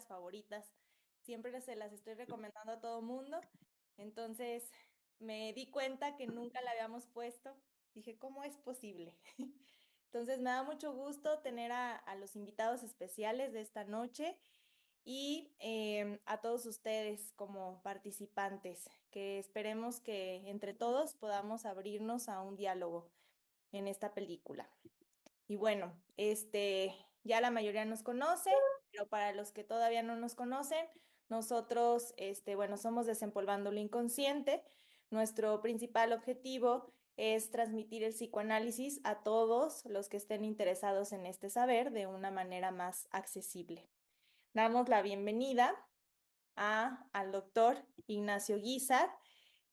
Favoritas. Siempre se las estoy recomendando a todo mundo. Entonces me di cuenta que nunca la habíamos puesto. Dije, ¿cómo es posible? Entonces me da mucho gusto tener a los invitados especiales de esta noche y a todos ustedes como participantes, que esperemos que entre todos podamos abrirnos a un diálogo en esta película. Y bueno, ya la mayoría nos conoce, pero para los que todavía no nos conocen, nosotros, bueno, somos Desempolvando lo Inconsciente. Nuestro principal objetivo es transmitir el psicoanálisis a todos los que estén interesados en este saber de una manera más accesible. Damos la bienvenida al doctor Ignacio Guízar,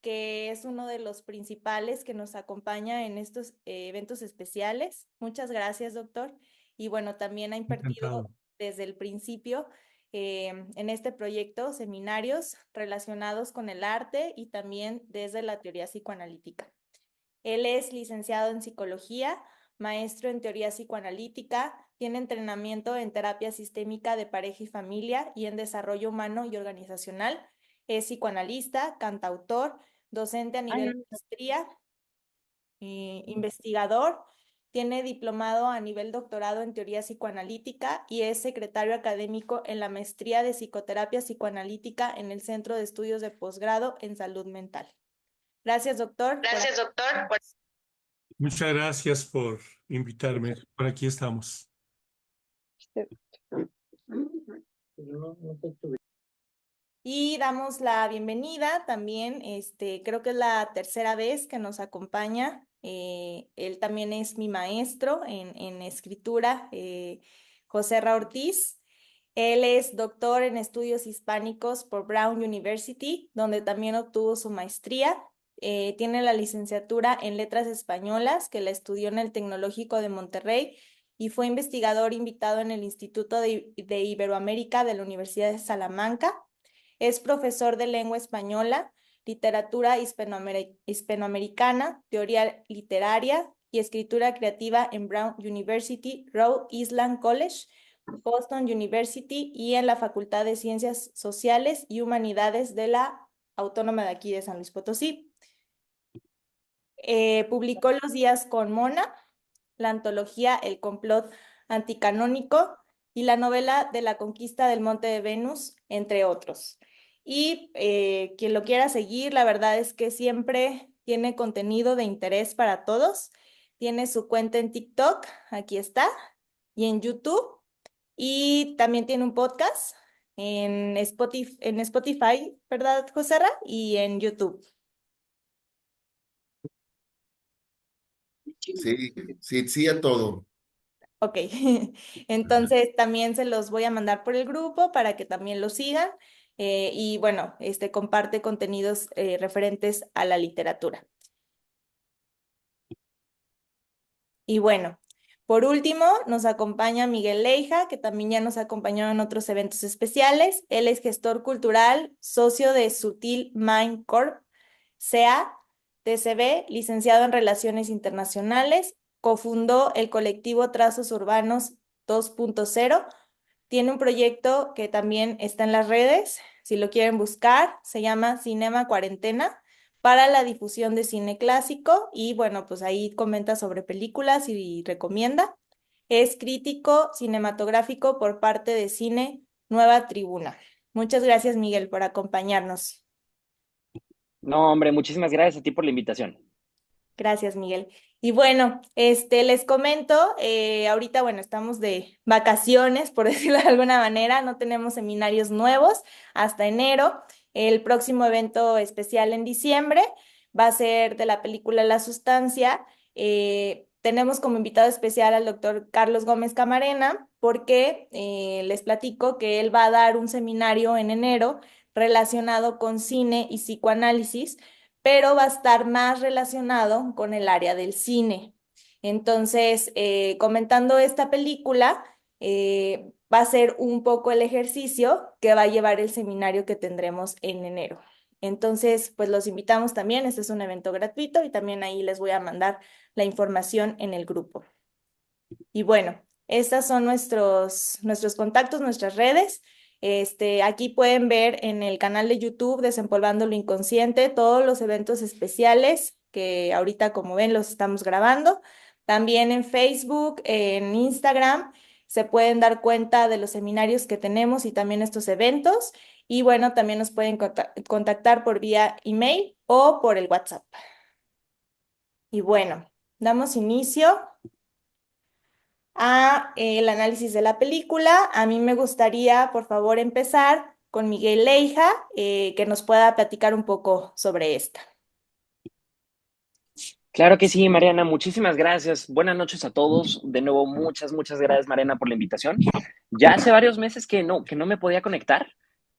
que es uno de los principales que nos acompaña en estos eventos especiales. Muchas gracias, doctor. Y bueno, también ha impartido desde el principio en este proyecto seminarios relacionados con el arte y también desde la teoría psicoanalítica. Él es licenciado en psicología, maestro en teoría psicoanalítica, tiene entrenamiento en terapia sistémica de pareja y familia y en desarrollo humano y organizacional. Es psicoanalista, cantautor, docente a nivel de maestría, investigador, tiene diplomado a nivel doctorado en teoría psicoanalítica y es secretario académico en la maestría de psicoterapia psicoanalítica en el Centro de Estudios de Posgrado en Salud Mental. Gracias, doctor. Gracias, doctor. Muchas gracias por invitarme. Por aquí estamos. Y damos la bienvenida también, creo que es la tercera vez que nos acompaña. Él también es mi maestro en escritura, José Ra Ortiz. Él es doctor en estudios hispánicos por Brown University, donde también obtuvo su maestría. Tiene la licenciatura en letras españolas, que la estudió en el Tecnológico de Monterrey y fue investigador invitado en el Instituto de Iberoamérica de la Universidad de Salamanca. Es profesor de lengua española, literatura hispanoamericana, teoría literaria y escritura creativa en Brown University, Rhode Island College, Boston University y en la Facultad de Ciencias Sociales y Humanidades de la Autónoma de aquí de San Luis Potosí. Publicó Los días con Mona, la antología El complot anticanónico y la novela de la conquista del Monte de Venus, entre otros. Y quien lo quiera seguir, la verdad es que siempre tiene contenido de interés para todos. Tiene su cuenta en TikTok, aquí está, y en YouTube. Y también tiene un podcast en Spotify, ¿verdad, Joserra? Y en YouTube. Sí a todo. Ok, entonces también se los voy a mandar por el grupo para que también lo sigan. Y bueno, comparte contenidos referentes a la literatura. Y bueno, por último, nos acompaña Miguel Leija, que también ya nos acompañó en otros eventos especiales. Él es gestor cultural, socio de Sutil Mind Corp, CA, TCB, licenciado en Relaciones Internacionales, cofundó el colectivo Trazos Urbanos 2.0. Tiene un proyecto que también está en las redes, si lo quieren buscar, se llama Cinema Cuarentena, para la difusión de cine clásico y bueno, pues ahí comenta sobre películas y recomienda. Es crítico cinematográfico por parte de Cine Nueva Tribuna. Muchas gracias, Miguel, por acompañarnos. No, hombre, muchísimas gracias a ti por la invitación. Gracias, Miguel. Y bueno, les comento, ahorita, bueno, estamos de vacaciones, por decirlo de alguna manera, no tenemos seminarios nuevos hasta enero. El próximo evento especial en diciembre va a ser de la película La Sustancia. Tenemos como invitado especial al doctor Carlos Gómez Camarena, porque les platico que él va a dar un seminario en enero relacionado con cine y psicoanálisis, pero va a estar más relacionado con el área del cine. Entonces, comentando esta película, va a ser un poco el ejercicio que va a llevar el seminario que tendremos en enero. Entonces, pues los invitamos también, este es un evento gratuito y también ahí les voy a mandar la información en el grupo. Y bueno, estos son nuestros contactos, nuestras redes. Aquí pueden ver en el canal de YouTube Desempolvando lo Inconsciente todos los eventos especiales que ahorita, como ven, los estamos grabando. También en Facebook, en Instagram, se pueden dar cuenta de los seminarios que tenemos y también estos eventos. Y bueno, también nos pueden contactar por vía email o por el WhatsApp. Y bueno, damos inicio a el análisis de la película. A mí me gustaría, por favor, empezar con Miguel Leija, que nos pueda platicar un poco sobre esta. Claro que sí, Mariana, muchísimas gracias. Buenas noches a todos. De nuevo, muchas gracias, Mariana, por la invitación. Ya hace varios meses que no me podía conectar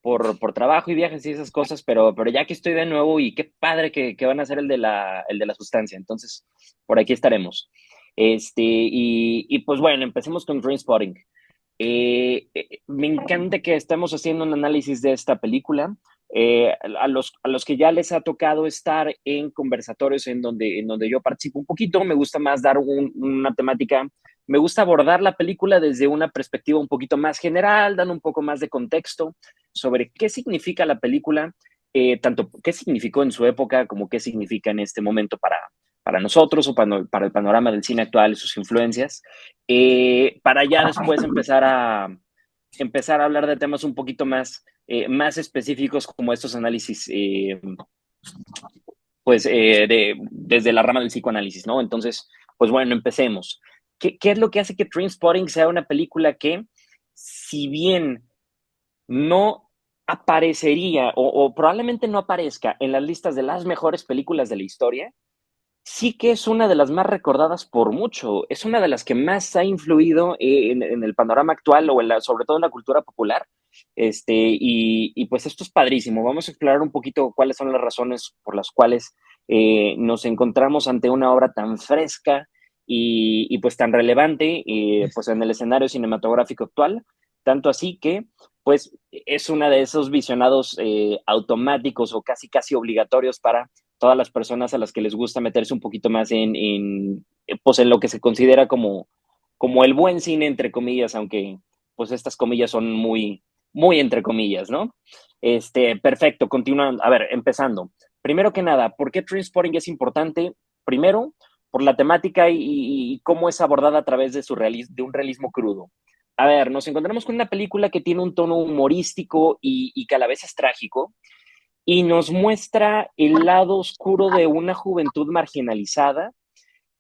por trabajo y viajes y esas cosas, pero ya que estoy de nuevo y qué padre que van a ser el de la sustancia. Entonces, por aquí estaremos. Y pues bueno, empecemos con Trainspotting. Me encanta que estemos haciendo un análisis de esta película. A los que ya les ha tocado estar en conversatorios en donde yo participo un poquito, me gusta más dar una temática, me gusta abordar la película desde una perspectiva un poquito más general, dando un poco más de contexto sobre qué significa la película, tanto qué significó en su época como qué significa en este momento para nosotros o para el panorama del cine actual y sus influencias, para ya después empezar a hablar de temas un poquito más específicos como estos análisis, desde la rama del psicoanálisis, ¿no? Entonces, pues bueno, empecemos. ¿Qué es lo que hace que Trainspotting sea una película que, si bien no aparecería o probablemente no aparezca en las listas de las mejores películas de la historia, sí que es una de las más recordadas por mucho, es una de las que más ha influido en el panorama actual o sobre todo en la cultura popular. Y pues esto es padrísimo. Vamos a explorar un poquito cuáles son las razones por las cuales nos encontramos ante una obra tan fresca y pues tan relevante pues en el escenario cinematográfico actual, tanto así que pues es una de esos visionados automáticos o casi obligatorios para todas las personas a las que les gusta meterse un poquito más pues en lo que se considera como el buen cine, entre comillas, aunque pues estas comillas son muy entre comillas, ¿no? Perfecto, continuando. A ver, empezando. Primero que nada, ¿por qué Trainspotting es importante? Primero, por la temática y cómo es abordada a través de un realismo crudo. A ver, nos encontramos con una película que tiene un tono humorístico y que a la vez es trágico, y nos muestra el lado oscuro de una juventud marginalizada,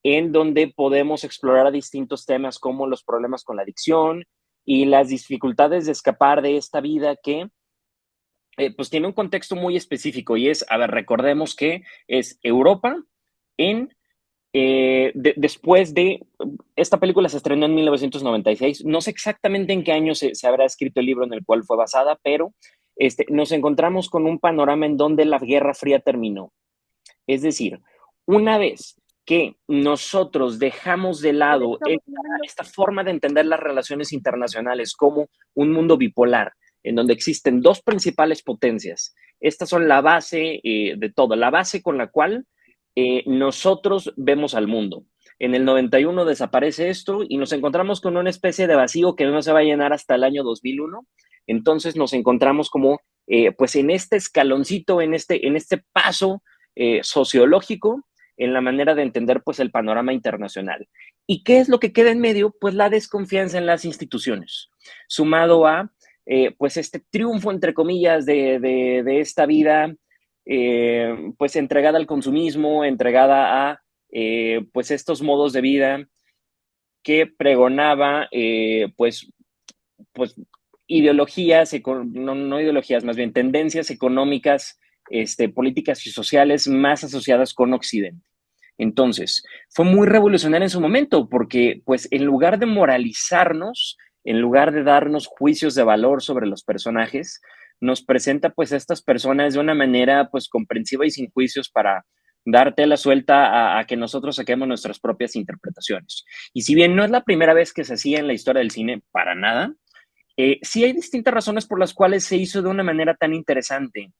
en donde podemos explorar distintos temas como los problemas con la adicción y las dificultades de escapar de esta vida que pues tiene un contexto muy específico y es, a ver, recordemos que es Europa después de, esta película se estrenó en 1996, no sé exactamente en qué año se habrá escrito el libro en el cual fue basada, pero nos encontramos con un panorama en donde la Guerra Fría terminó. Es decir, una vez que nosotros dejamos de lado esta forma de entender las relaciones internacionales como un mundo bipolar, en donde existen dos principales potencias, estas son la base de todo, la base con la cual nosotros vemos al mundo. En el 91 desaparece esto y nos encontramos con una especie de vacío que no se va a llenar hasta el año 2001. Entonces nos encontramos como, pues en este escaloncito, en este paso sociológico, en la manera de entender pues el panorama internacional. ¿Y qué es lo que queda en medio? Pues la desconfianza en las instituciones, sumado a pues este triunfo, entre comillas, de esta vida pues entregada al consumismo, entregada a pues estos modos de vida que pregonaba pues ideologías, no ideologías, más bien tendencias económicas, políticas y sociales más asociadas con Occidente. Entonces, fue muy revolucionario en su momento porque pues en lugar de moralizarnos, en lugar de darnos juicios de valor sobre los personajes, nos presenta pues a estas personas de una manera pues comprensiva y sin juicios para darte la suelta a que nosotros saquemos nuestras propias interpretaciones. Y si bien no es la primera vez que se hacía en la historia del cine, para nada, Sí hay distintas razones por las cuales se hizo de una manera tan interesante.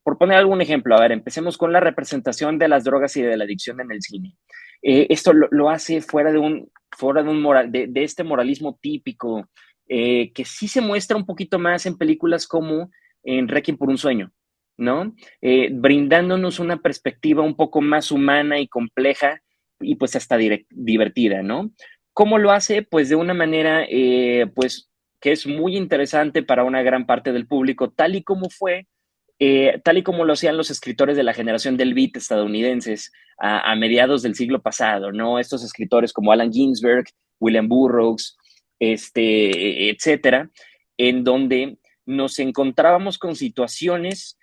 Por poner algún ejemplo, a ver, empecemos con la representación de las drogas y de la adicción en el cine. Esto lo hace fuera de un moral, de este moralismo típico, que sí se muestra un poquito más en películas como en Requiem por un sueño, ¿no? Brindándonos una perspectiva un poco más humana y compleja y pues hasta divertida, ¿no? ¿Cómo lo hace? Pues de una manera, pues que es muy interesante para una gran parte del público, tal y como lo hacían los escritores de la generación del beat estadounidenses a mediados del siglo pasado, ¿no? Estos escritores como Allen Ginsberg, William Burroughs, etcétera, en donde nos encontrábamos con situaciones,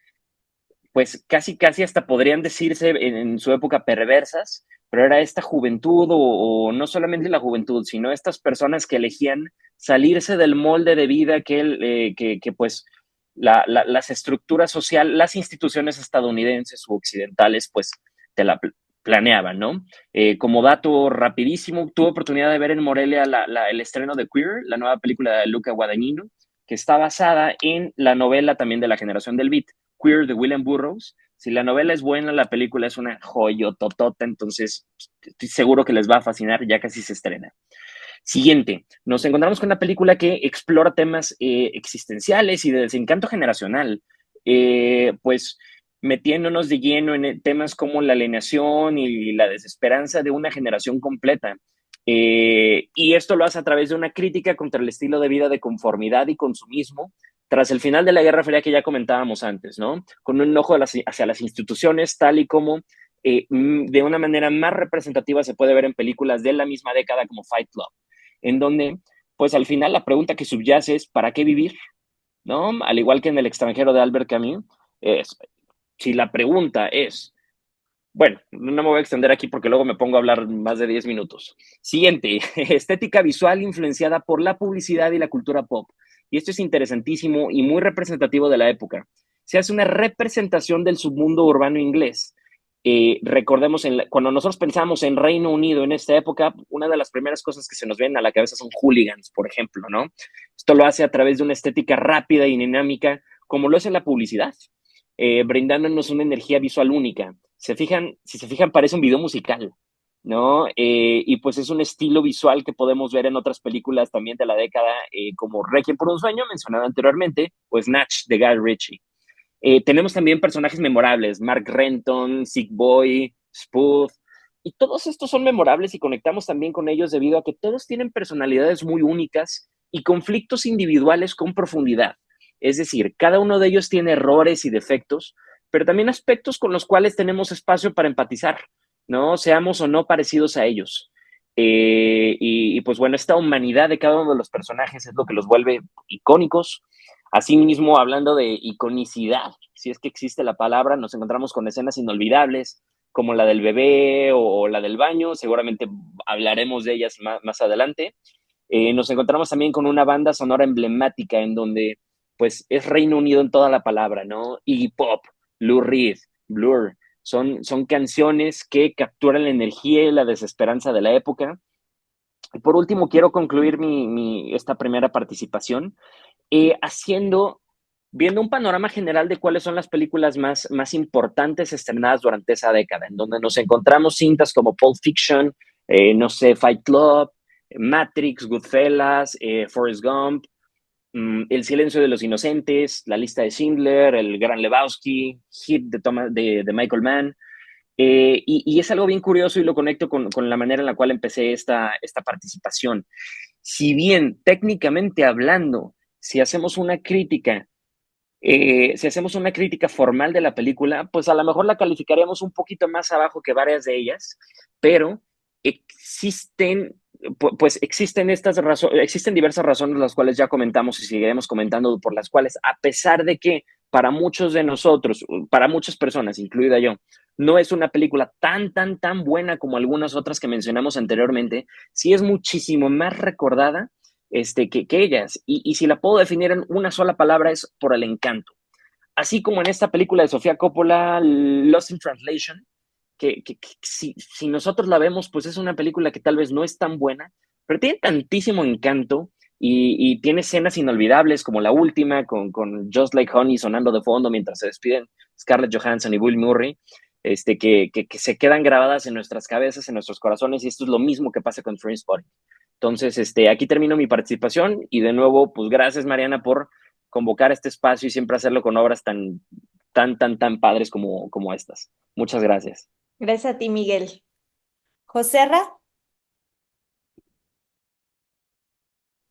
pues casi hasta podrían decirse en su época perversas, pero era esta juventud o no solamente la juventud, sino estas personas que elegían salirse del molde de vida que pues las estructuras sociales, las instituciones estadounidenses u occidentales, pues te la planeaban, ¿no? Como dato rapidísimo, tuve oportunidad de ver en Morelia el estreno de Queer, la nueva película de Luca Guadagnino, que está basada en la novela también de la generación del beat, Queer de William Burroughs. Si la novela es buena, la película es una joyototota, entonces estoy seguro que les va a fascinar, ya casi se estrena. Siguiente, nos encontramos con una película que explora temas existenciales y de desencanto generacional, pues metiéndonos de lleno en temas como la alienación y la desesperanza de una generación completa. Y esto lo hace a través de una crítica contra el estilo de vida de conformidad y consumismo tras el final de la Guerra Fría que ya comentábamos antes, ¿no? Con un ojo hacia las instituciones, tal y como de una manera más representativa se puede ver en películas de la misma década como Fight Club, en donde, pues al final la pregunta que subyace es, ¿para qué vivir? ¿No? Al igual que en El extranjero de Albert Camus, si la pregunta es, bueno, no me voy a extender aquí porque luego me pongo a hablar más de 10 minutos. Siguiente, estética visual influenciada por la publicidad y la cultura pop. Y esto es interesantísimo y muy representativo de la época. Se hace una representación del submundo urbano inglés. Recordemos, cuando nosotros pensamos en Reino Unido en esta época, una de las primeras cosas que se nos vienen a la cabeza son hooligans, por ejemplo, ¿no? Esto lo hace a través de una estética rápida y dinámica, como lo es en la publicidad, brindándonos una energía visual única. Si se fijan, parece un video musical, ¿no? Y pues es un estilo visual que podemos ver en otras películas también de la década, como Requiem por un sueño, mencionado anteriormente, o Snatch de Guy Ritchie. Tenemos también personajes memorables, Mark Renton, Sick Boy, Spoof, y todos estos son memorables y conectamos también con ellos debido a que todos tienen personalidades muy únicas y conflictos individuales con profundidad. Es decir, cada uno de ellos tiene errores y defectos, pero también aspectos con los cuales tenemos espacio para empatizar, ¿no? Seamos o no parecidos a ellos. Pues bueno, esta humanidad de cada uno de los personajes es lo que los vuelve icónicos. Asimismo, hablando de iconicidad, si es que existe la palabra, nos encontramos con escenas inolvidables, como la del bebé o la del baño, seguramente hablaremos de ellas más adelante. Nos encontramos también con una banda sonora emblemática en donde pues es Reino Unido en toda la palabra, ¿no? Iggy Pop, Lou Reed, Blur, son canciones que capturan la energía y la desesperanza de la época. Y por último, quiero concluir esta primera participación viendo un panorama general de cuáles son las películas más importantes estrenadas durante esa década, en donde nos encontramos cintas como Pulp Fiction, no sé, Fight Club, Matrix, Goodfellas, Forrest Gump, El silencio de los inocentes, La lista de Schindler, El Gran Lebowski, Hit de Michael Mann. Y es algo bien curioso y lo conecto con la manera en la cual empecé esta participación. Si bien técnicamente hablando, si hacemos una crítica formal de la película, pues a lo mejor la calificaríamos un poquito más abajo que varias de ellas, pero existen diversas razones, las cuales ya comentamos y seguiremos comentando, por las cuales, a pesar de que para muchos de nosotros, para muchas personas, incluida yo, no es una película tan buena como algunas otras que mencionamos anteriormente, sí es muchísimo más recordada que ellas. Y si la puedo definir en una sola palabra, es por el encanto. Así como en esta película de Sofía Coppola, Lost in Translation, que si nosotros la vemos, pues es una película que tal vez no es tan buena, pero tiene tantísimo encanto y tiene escenas inolvidables como la última con Just Like Honey sonando de fondo mientras se despiden Scarlett Johansson y Bill Murray, que se quedan grabadas en nuestras cabezas, en nuestros corazones, y esto es lo mismo que pasa con Trainspotting. Entonces, aquí termino mi participación y de nuevo, pues gracias Mariana por convocar este espacio y siempre hacerlo con obras tan padres como estas. Muchas gracias. Gracias a ti, Miguel. Joserra.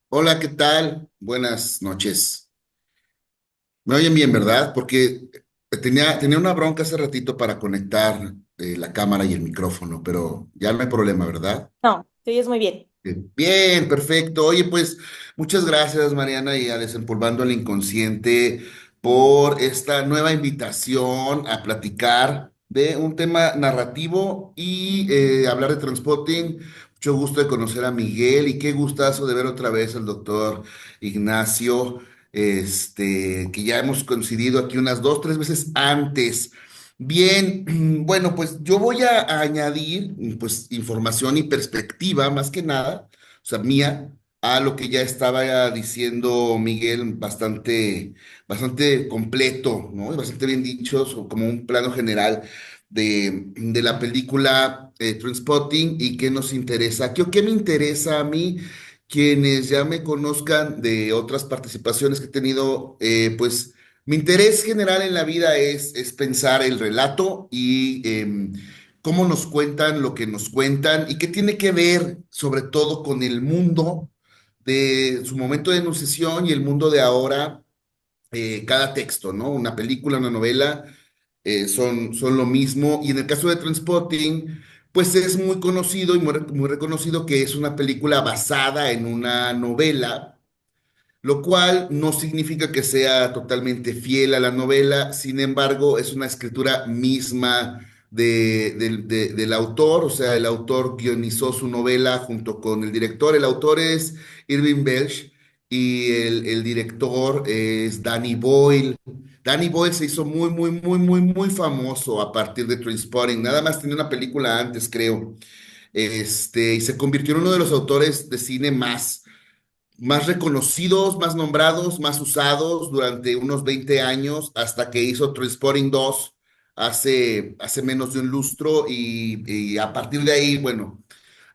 Hola, ¿qué tal? Buenas noches. Me oyen bien, ¿verdad? Porque tenía una bronca hace ratito para conectar la cámara y el micrófono, pero ya no hay problema, ¿verdad? No, te oyes muy bien. Bien, perfecto. Oye, pues muchas gracias, Mariana, y a Desempolvando el Inconsciente por esta nueva invitación a platicar de un tema narrativo y hablar de Transpotting. Mucho gusto de conocer a Miguel y qué gustazo de ver otra vez al doctor Ignacio, que ya hemos coincidido aquí unas dos, tres veces antes. Bien, bueno, pues yo voy a añadir pues información y perspectiva, más que nada, o sea, mía, a lo que ya estaba diciendo Miguel, bastante completo, ¿no? Y bastante bien dicho, como un plano general de la película Trainspotting y qué nos interesa. ¿Qué me interesa a mí? Quienes ya me conozcan de otras participaciones que he tenido, pues mi interés general en la vida es pensar el relato y cómo nos cuentan lo que nos cuentan y qué tiene que ver sobre todo con el mundo de su momento de enunciación y el mundo de ahora, cada texto, ¿no? Una película, una novela, son lo mismo. Y en el caso de Trainspotting, pues es muy conocido y muy reconocido que es una película basada en una novela, lo cual no significa que sea totalmente fiel a la novela. Sin embargo, es una escritura misma del autor, o sea, el autor guionizó su novela junto con el director. El autor es Irving Welsh y el director es Danny Boyle. Danny Boyle se hizo muy famoso a partir de Trainspotting. Nada más tenía una película antes, creo. Y se convirtió en uno de los autores de cine más reconocidos, más nombrados, más usados durante unos 20 años, hasta que hizo Trainspotting 2 hace menos de un lustro, y a partir de ahí, bueno,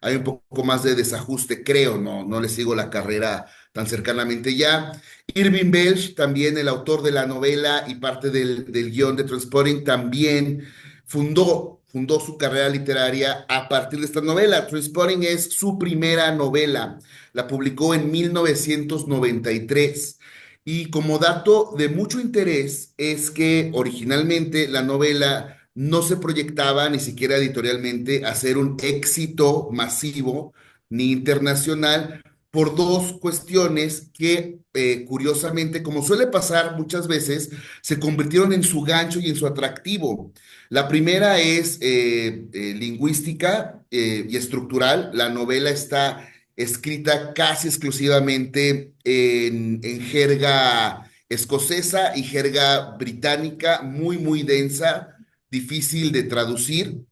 hay un poco más de desajuste, creo, no le sigo la carrera tan cercanamente ya. Irving Welsh, también el autor de la novela y parte del guión de Trainspotting, también fundó su carrera literaria a partir de esta novela. Trainspotting es su primera novela, la publicó en 1993. Y como dato de mucho interés es que originalmente la novela no se proyectaba ni siquiera editorialmente a ser un éxito masivo ni internacional por dos cuestiones que, curiosamente, como suele pasar muchas veces, se convirtieron en su gancho y en su atractivo. La primera es lingüística y estructural. La novela está escrita casi exclusivamente en jerga escocesa y jerga británica, muy densa, difícil de traducir.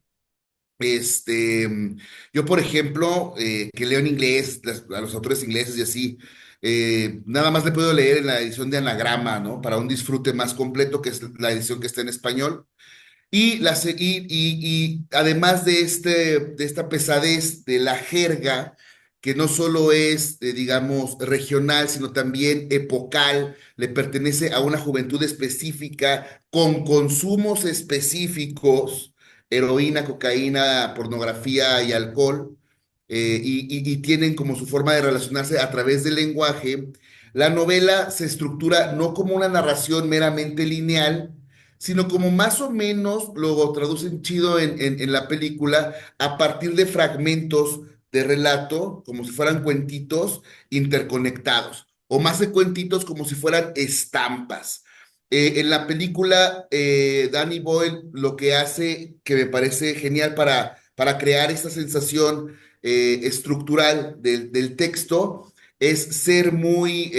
Este, yo, por ejemplo, que leo en inglés, a los autores ingleses y así, nada más le puedo leer en la edición de Anagrama, ¿no? Para un disfrute más completo, que es la edición que está en español. Y además de esta pesadez de la jerga, que no solo es, digamos, regional, sino también epocal, le pertenece a una juventud específica, con consumos específicos, heroína, cocaína, pornografía y alcohol, y tienen como su forma de relacionarse a través del lenguaje. La novela se estructura no como una narración meramente lineal, sino como más o menos lo traducen chido en la película, a partir de fragmentos de relato, como si fueran cuentitos interconectados, o más de cuentitos como si fueran estampas. En la película, Danny Boyle lo que hace, que me parece genial para crear esta sensación estructural del texto, es ser muy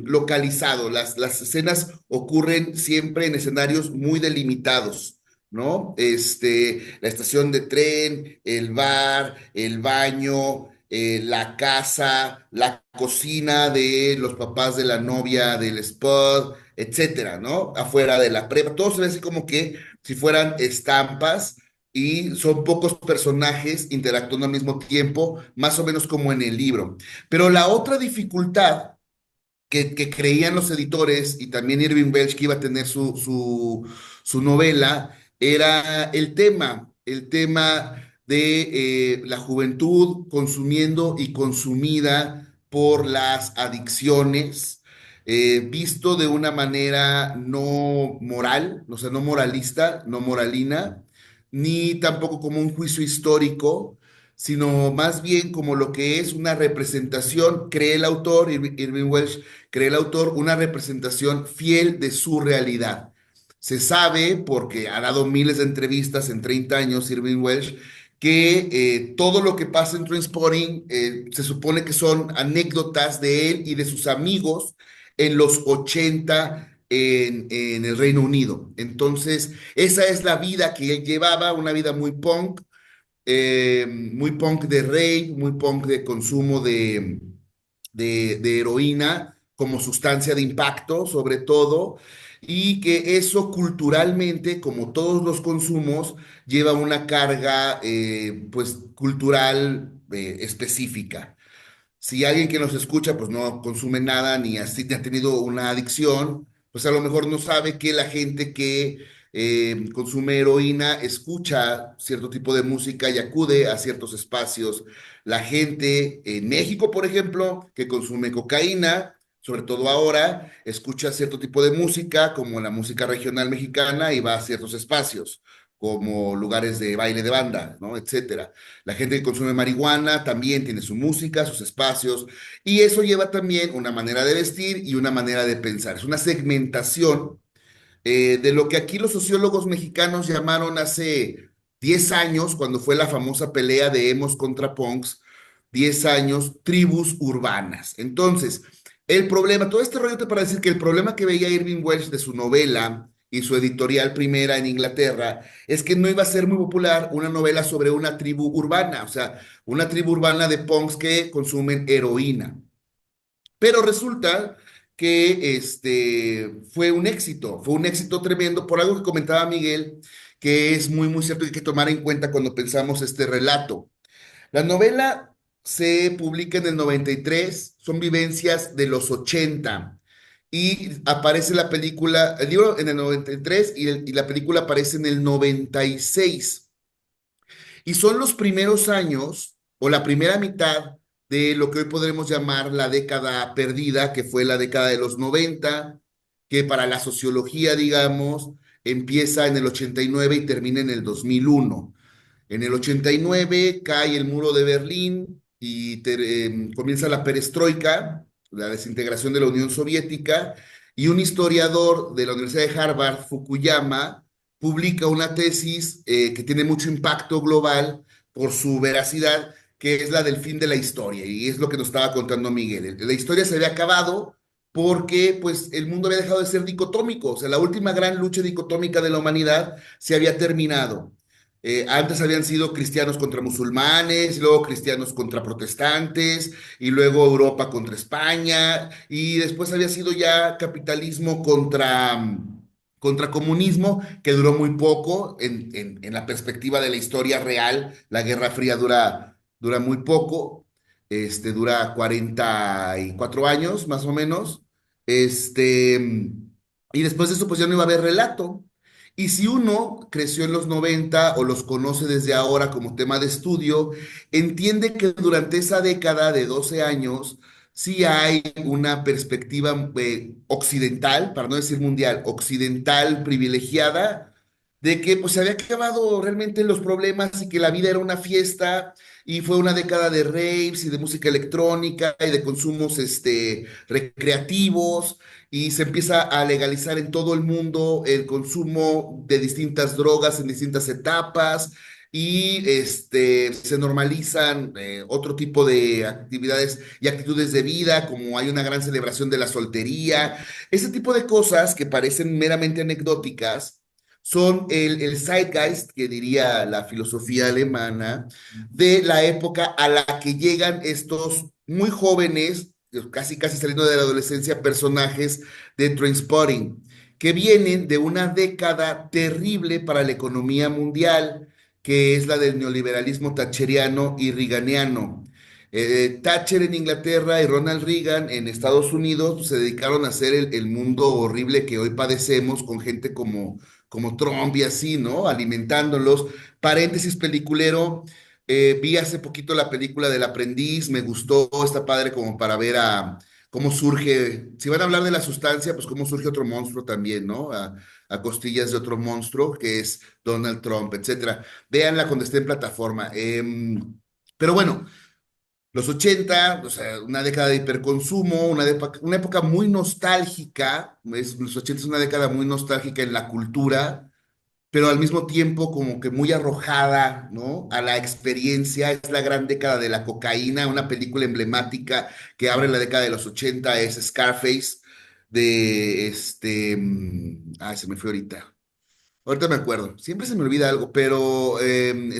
localizado. Las escenas ocurren siempre en escenarios muy delimitados, ¿no? La estación de tren, el bar, el baño, la casa, la cocina de los papás de la novia del Spud, etcétera, ¿no? Afuera de la prepa, todo se ve así como que si fueran estampas y son pocos personajes interactuando al mismo tiempo, más o menos como en el libro. Pero la otra dificultad que creían los editores y también Irving Welsh que iba a tener su novela, era el tema de la juventud consumiendo y consumida por las adicciones, visto de una manera no moral, o sea, no moralista, no moralina, ni tampoco como un juicio histórico, sino más bien como lo que es una representación, cree el autor, Irving Welsh, cree el autor, una representación fiel de su realidad. Se sabe, porque ha dado miles de entrevistas en 30 años, Irving Welsh, que todo lo que pasa en Trainspotting se supone que son anécdotas de él y de sus amigos en los 80 en el Reino Unido. Entonces, esa es la vida que él llevaba, una vida muy punk de rave, muy punk de consumo de heroína como sustancia de impacto, sobre todo, y que eso culturalmente, como todos los consumos, lleva una carga, pues, cultural específica. Si alguien que nos escucha pues no consume nada ni así ha tenido una adicción, pues a lo mejor no sabe que la gente que consume heroína escucha cierto tipo de música y acude a ciertos espacios. La gente en México, por ejemplo, que consume cocaína, sobre todo ahora, escucha cierto tipo de música como la música regional mexicana y va a ciertos espacios como lugares de baile de banda, ¿no? Etcétera. La gente que consume marihuana también tiene su música, sus espacios, y eso lleva también una manera de vestir y una manera de pensar. Es una segmentación de lo que aquí los sociólogos mexicanos llamaron hace 10 años, cuando fue la famosa pelea de emos contra punks, 10 años, tribus urbanas. Entonces, el problema, todo este rollo te para decir que el problema que veía Irving Welsh de su novela y su editorial primera en Inglaterra es que no iba a ser muy popular una novela sobre una tribu urbana, o sea, una tribu urbana de punks que consumen heroína. Pero resulta que fue un éxito tremendo por algo que comentaba Miguel, que es muy, muy cierto y hay que tomar en cuenta cuando pensamos este relato. La novela se publica en el 93, son vivencias de los 80 y aparece la película, el libro en el 93 y la película aparece en el 96. Y son los primeros años o la primera mitad de lo que hoy podremos llamar la década perdida, que fue la década de los 90, que para la sociología, digamos, empieza en el 89 y termina en el 2001. En el 89 cae el muro de Berlín y comienza la perestroika, la desintegración de la Unión Soviética, y un historiador de la Universidad de Harvard, Fukuyama, publica una tesis que tiene mucho impacto global por su veracidad, que es la del fin de la historia, y es lo que nos estaba contando Miguel. La historia se había acabado porque pues el mundo había dejado de ser dicotómico, o sea, la última gran lucha dicotómica de la humanidad se había terminado. Antes habían sido cristianos contra musulmanes, luego cristianos contra protestantes, y luego Europa contra España, y después había sido ya capitalismo contra comunismo, que duró muy poco en la perspectiva de la historia real. La Guerra Fría dura muy poco, dura 44 años más o menos, y después de eso pues ya no iba a haber relato. Y si uno creció en los 90 o los conoce desde ahora como tema de estudio, entiende que durante esa década de 12 años sí hay una perspectiva occidental, para no decir mundial, occidental privilegiada, de que pues se había acabado realmente los problemas y que la vida era una fiesta y fue una década de raves y de música electrónica y de consumos recreativos y se empieza a legalizar en todo el mundo el consumo de distintas drogas en distintas etapas y se normalizan otro tipo de actividades y actitudes de vida, como hay una gran celebración de la soltería, ese tipo de cosas que parecen meramente anecdóticas, son el Zeitgeist, que diría la filosofía alemana, de la época a la que llegan estos muy jóvenes, casi casi saliendo de la adolescencia, personajes de Trainspotting, que vienen de una década terrible para la economía mundial, que es la del neoliberalismo thatcheriano y reaganiano. Thatcher en Inglaterra y Ronald Reagan en Estados Unidos pues, se dedicaron a hacer el mundo horrible que hoy padecemos con gente como Trump y así, ¿no? Alimentándolos. Paréntesis peliculero, vi hace poquito la película del Aprendiz, me gustó, está padre como para ver cómo surge, si van a hablar de la sustancia, pues cómo surge otro monstruo también, ¿no? A costillas de otro monstruo, que es Donald Trump, etcétera. Véanla cuando esté en plataforma. Pero bueno, los 80, o sea, una década de hiperconsumo, una época muy nostálgica, los 80 es una década muy nostálgica en la cultura, pero al mismo tiempo como que muy arrojada, ¿no? A la experiencia. Es la gran década de la cocaína, una película emblemática que abre la década de los 80 es Scarface, de ay, se me fue ahorita. Ahorita me acuerdo, siempre se me olvida algo, pero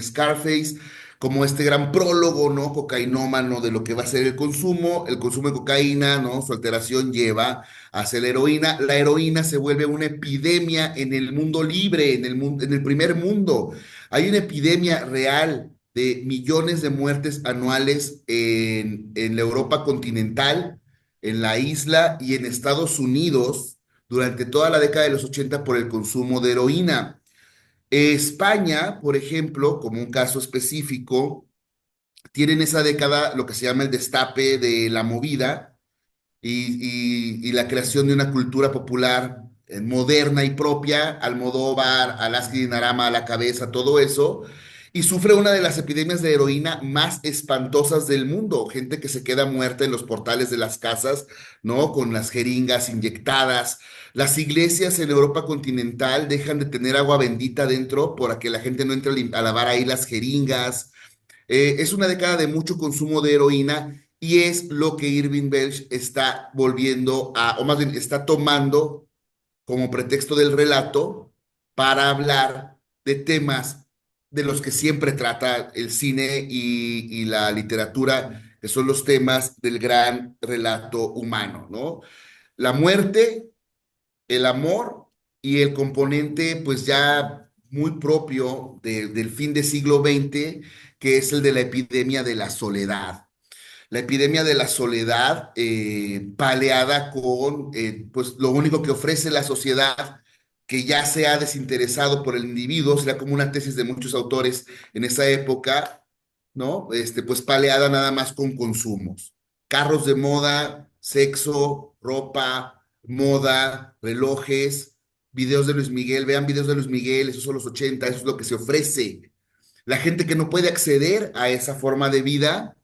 Scarface, como este gran prólogo, ¿no? Cocainómano de lo que va a ser el consumo de cocaína, ¿no? Su alteración lleva hacia la heroína. La heroína se vuelve una epidemia en el mundo libre, en el primer mundo. Hay una epidemia real de millones de muertes anuales en la Europa continental, en la isla y en Estados Unidos durante toda la década de los 80 por el consumo de heroína. España, por ejemplo, como un caso específico, tiene en esa década lo que se llama el destape de la movida y la creación de una cultura popular moderna y propia, Almodóvar, Alaska y Dinarama a la cabeza, todo eso, y sufre una de las epidemias de heroína más espantosas del mundo, gente que se queda muerta en los portales de las casas, ¿no? Con las jeringas inyectadas. Las iglesias en Europa continental dejan de tener agua bendita dentro para que la gente no entre a lavar ahí las jeringas. Es una década de mucho consumo de heroína y es lo que Irving Welsh está volviendo a, o más bien está tomando como pretexto del relato para hablar de temas de los que siempre trata el cine y la literatura, que son los temas del gran relato humano, ¿no? La muerte, el amor y el componente pues ya muy propio del fin del siglo XX, que es el de la epidemia de la soledad. La epidemia de la soledad paleada con pues lo único que ofrece la sociedad que ya se ha desinteresado por el individuo, será como una tesis de muchos autores en esa época, ¿no? Pues paleada nada más con consumos. Carros de moda, sexo, ropa, moda, relojes, videos de Luis Miguel, vean videos de Luis Miguel, esos son los 80, eso es lo que se ofrece. La gente que no puede acceder a esa forma de vida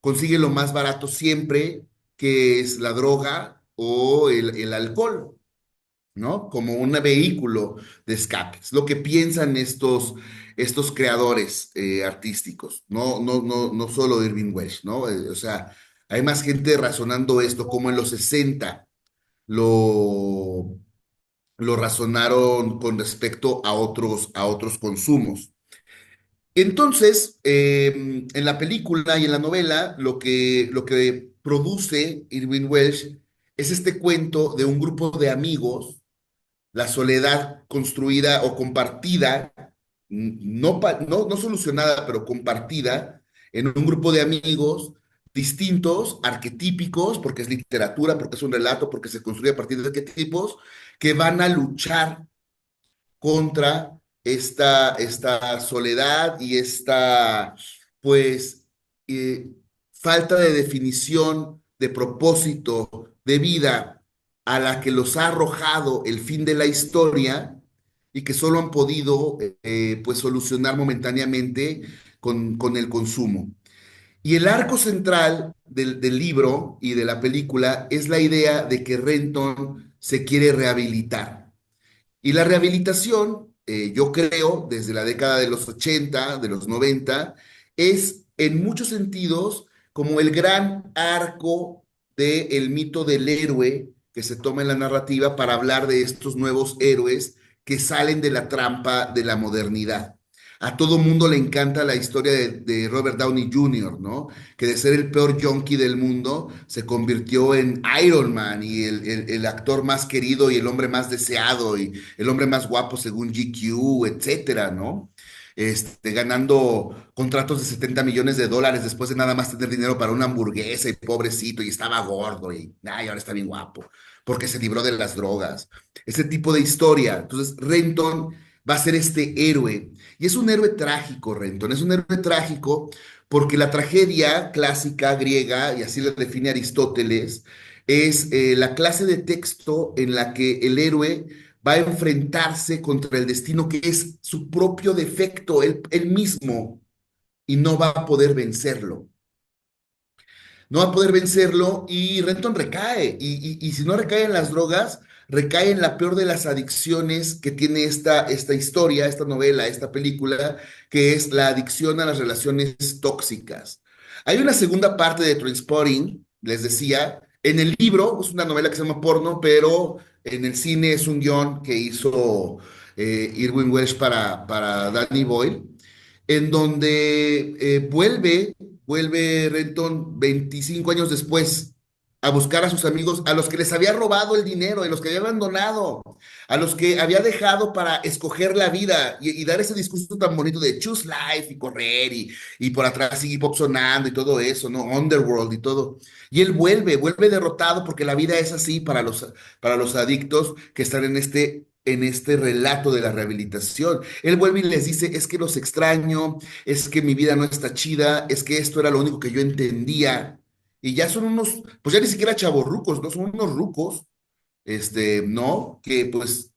consigue lo más barato siempre, que es la droga o el alcohol, ¿no? Como un vehículo de escape. Es lo que piensan estos creadores artísticos, no solo Irving Welsh, ¿no? O sea, hay más gente razonando esto, como en los 60 lo, lo razonaron con respecto a otros consumos. Entonces, en la película y en la novela, lo que produce Irving Welsh es este cuento de un grupo de amigos, la soledad construida o compartida, no solucionada, pero compartida en un grupo de amigos distintos, arquetípicos, porque es literatura, porque es un relato, porque se construye a partir de arquetipos, que van a luchar contra esta soledad y esta, pues, eh, falta de definición, de propósito, de vida a la que los ha arrojado el fin de la historia y que solo han podido, pues, solucionar momentáneamente con el consumo. Y el arco central del libro y de la película es la idea de que Renton se quiere rehabilitar. Y la rehabilitación, yo creo, desde la década de los 80, de los 90, es en muchos sentidos como el gran arco del mito del héroe que se toma en la narrativa para hablar de estos nuevos héroes que salen de la trampa de la modernidad. A todo mundo le encanta la historia de Robert Downey Jr., ¿no? Que de ser el peor yonki del mundo se convirtió en Iron Man y el actor más querido y el hombre más deseado y el hombre más guapo según GQ, etcétera, ¿no? Ganando contratos de 70 millones de dólares después de nada más tener dinero para una hamburguesa y pobrecito y estaba gordo y ay, ahora está bien guapo porque se libró de las drogas. Ese tipo de historia. Entonces, Renton va a ser este héroe. Y es un héroe trágico, Renton. Es un héroe trágico porque la tragedia clásica griega, y así la define Aristóteles, es la clase de texto en la que el héroe va a enfrentarse contra el destino que es su propio defecto, él mismo, y no va a poder vencerlo. No va a poder vencerlo y Renton recae. Y si no recae en las drogas, recae en la peor de las adicciones que tiene esta historia, esta novela, esta película, que es la adicción a las relaciones tóxicas. Hay una segunda parte de Trainspotting, les decía, en el libro, es una novela que se llama Porno, pero en el cine es un guión que hizo Irwin Welsh para Danny Boyle en donde vuelve Renton 25 años después a buscar a sus amigos, a los que les había robado el dinero, a los que había abandonado, a los que había dejado para escoger la vida y dar ese discurso tan bonito de choose life y correr y por atrás Iggy Pop sonando y todo eso, ¿no? Underworld y todo. Y él vuelve derrotado porque la vida es así para los adictos que están en este relato de la rehabilitación. Él vuelve y les dice, es que los extraño, es que mi vida no está chida, es que esto era lo único que yo entendía. Y ya son unos, pues ya ni siquiera chavorrucos, ¿no? Son unos rucos, ¿no? Que pues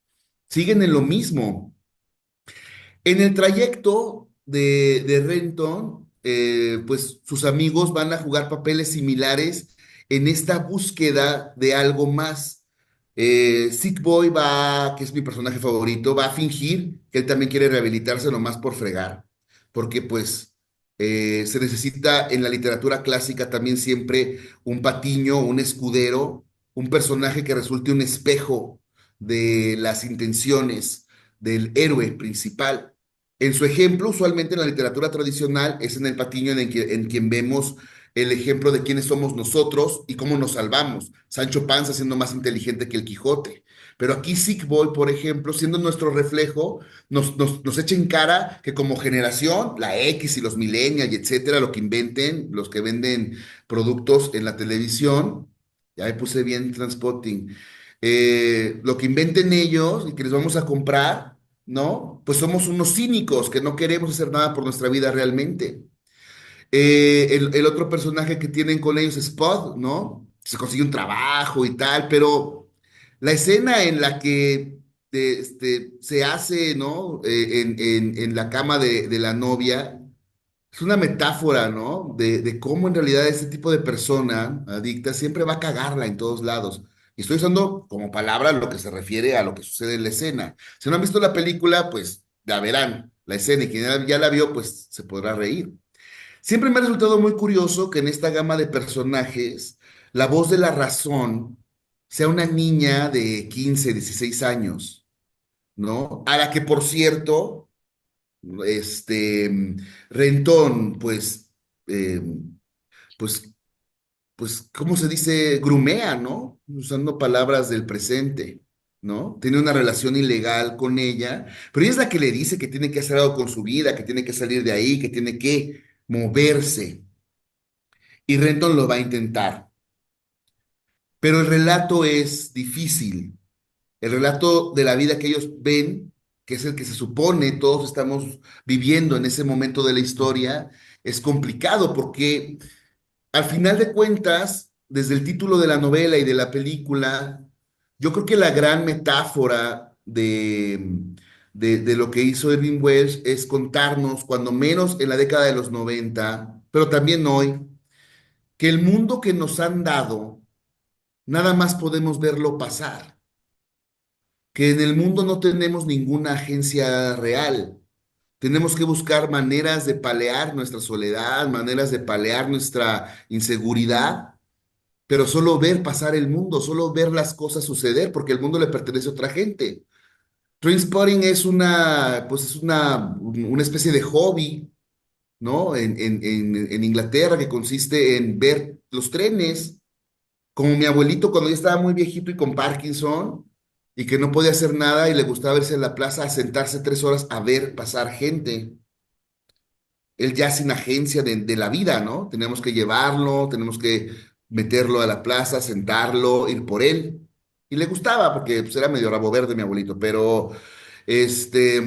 siguen en lo mismo. En el trayecto de Renton, pues sus amigos van a jugar papeles similares en esta búsqueda de algo más. Sick Boy va, que es mi personaje favorito, va a fingir que él también quiere rehabilitarse nomás por fregar, porque pues se necesita en la literatura clásica también siempre un patiño, un escudero, un personaje que resulte un espejo de las intenciones del héroe principal. En su ejemplo, usualmente en la literatura tradicional, es en el Patiño en quien vemos el ejemplo de quiénes somos nosotros y cómo nos salvamos. Sancho Panza siendo más inteligente que el Quijote. Pero aquí Sick Boy, por ejemplo, siendo nuestro reflejo, nos echa en cara que como generación, la X y los millennials y etcétera, lo que inventen, los que venden productos en la televisión, ya me puse bien Transpotting, lo que inventen ellos y que les vamos a comprar, ¿no? Pues somos unos cínicos que no queremos hacer nada por nuestra vida realmente. El otro personaje que tienen con ellos es Spud, ¿no? Se consigue un trabajo y tal, pero la escena en la que se hace, ¿no? En la cama de la novia, es una metáfora, ¿no? De cómo en realidad este tipo de persona adicta siempre va a cagarla en todos lados. Y estoy usando como palabra lo que se refiere a lo que sucede en la escena. Si no han visto la película, pues la verán, la escena, y quien ya la vio, pues se podrá reír. Siempre me ha resultado muy curioso que en esta gama de personajes, la voz de la razón sea una niña de 15, 16 años, ¿no? A la que, por cierto, Rentón, eh, pues, pues, ¿cómo se dice? Grumea, ¿no? Usando palabras del presente, ¿no? Tiene una relación ilegal con ella, pero ella es la que le dice que tiene que hacer algo con su vida, que tiene que salir de ahí, que tiene que moverse. Y Renton lo va a intentar. Pero el relato es difícil. El relato de la vida que ellos ven, que es el que se supone todos estamos viviendo en ese momento de la historia, es complicado porque al final de cuentas, desde el título de la novela y de la película, yo creo que la gran metáfora de lo que hizo Irving Welsh es contarnos, cuando menos en la década de los 90, pero también hoy, que el mundo que nos han dado, nada más podemos verlo pasar, que en el mundo no tenemos ninguna agencia real. Tenemos que buscar maneras de palear nuestra soledad, maneras de palear nuestra inseguridad, pero solo ver pasar el mundo, solo ver las cosas suceder, porque el mundo le pertenece a otra gente. Trainspotting es pues una especie de hobby, ¿no? En Inglaterra que consiste en ver los trenes, como mi abuelito cuando ya estaba muy viejito y con Parkinson y que no podía hacer nada y le gustaba irse a la plaza a sentarse 3 horas a ver pasar gente. Él ya sin agencia de la vida, ¿no? Tenemos que llevarlo, tenemos que meterlo a la plaza, sentarlo, ir por él. Y le gustaba porque pues, era medio rabo verde mi abuelito, pero este,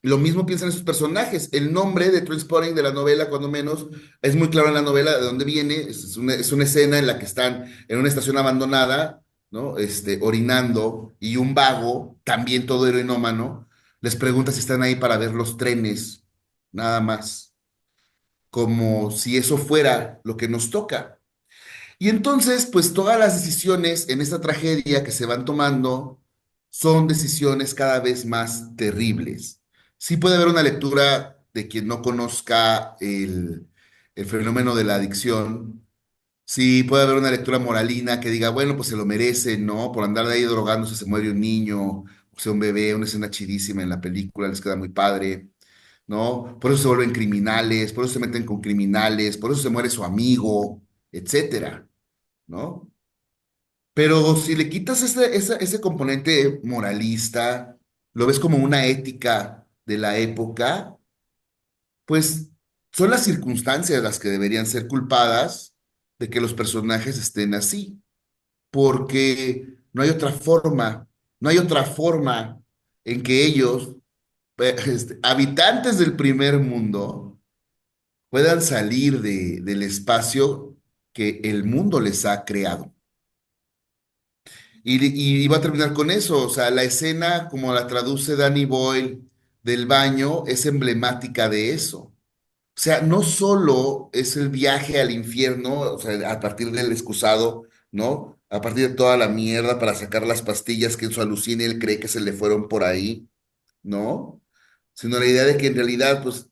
lo mismo piensan esos personajes. El nombre de Trainspotting de la novela, cuando menos, es muy claro en la novela de dónde viene. Es una escena en la que están en una estación abandonada, ¿no? Orinando, y un vago, también todo heroinómano, les pregunta si están ahí para ver los trenes, nada más, como si eso fuera lo que nos toca. Y entonces, pues todas las decisiones en esta tragedia que se van tomando son decisiones cada vez más terribles. Sí puede haber una lectura de quien no conozca el fenómeno de la adicción. Sí puede haber una lectura moralina que diga, bueno, pues se lo merece, ¿no? Por andar de ahí drogándose se muere un niño, o sea, un bebé, una escena chidísima en la película, les queda muy padre, ¿no? Por eso se vuelven criminales, por eso se meten con criminales, por eso se muere su amigo, etcétera, ¿no? Pero si le quitas ese componente moralista, lo ves como una ética de la época, pues son las circunstancias las que deberían ser culpadas de que los personajes estén así, porque no hay otra forma en que ellos, habitantes del primer mundo, puedan salir del espacio que el mundo les ha creado. Y va a terminar con eso, o sea, la escena, como la traduce Danny Boyle del baño, es emblemática de eso. O sea, no solo es el viaje al infierno, o sea, a partir del excusado, ¿no? A partir de toda la mierda para sacar las pastillas que en su alucine él cree que se le fueron por ahí, ¿no? Sino la idea de que en realidad, pues,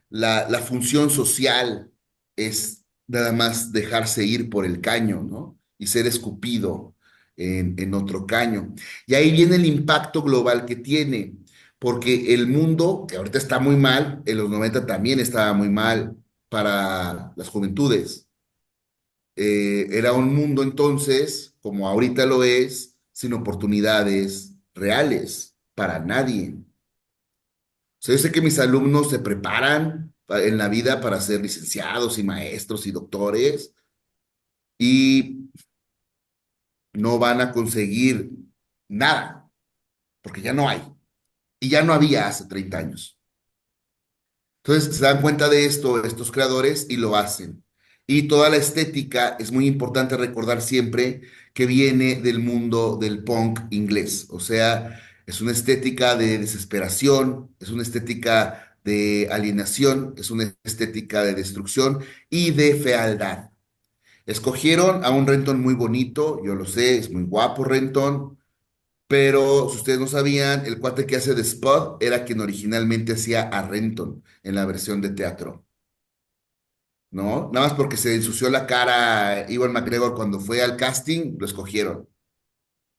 la función social es nada más dejarse ir por el caño, ¿no? Y ser escupido en otro caño. Y ahí viene el impacto global que tiene, porque el mundo, que ahorita está muy mal, en los 90 también estaba muy mal para las juventudes. Era un mundo entonces, como ahorita lo es, sin oportunidades reales para nadie. Sea, yo sé que mis alumnos se preparan en la vida para ser licenciados y maestros y doctores y no van a conseguir nada, porque ya no hay. Y ya no había hace 30 años. Entonces se dan cuenta de esto estos creadores y lo hacen. Y toda la estética es muy importante recordar siempre que viene del mundo del punk inglés. O sea, es una estética de desesperación, es una estética de alienación, es una estética de destrucción y de fealdad. Escogieron a un Renton muy bonito, yo lo sé, es muy guapo Renton, pero si ustedes no sabían, el cuate que hace de Spud era quien originalmente hacía a Renton en la versión de teatro, ¿no? Nada más porque se ensució la cara Ewan McGregor cuando fue al casting, lo escogieron.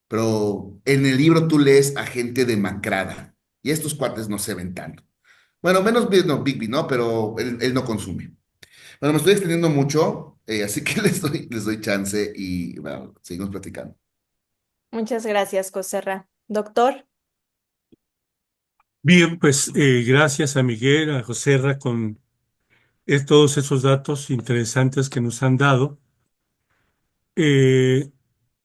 Pero en el libro tú lees a gente demacrada y estos cuates no se ven tanto. Bueno, menos no, Bigby, ¿no? Pero él no consume. Bueno, me estoy extendiendo mucho, así que les doy chance y bueno, seguimos platicando. Muchas gracias, Joserra. Doctor, Bien, pues gracias a Miguel, a Joserra, con todos esos datos interesantes que nos han dado. Eh,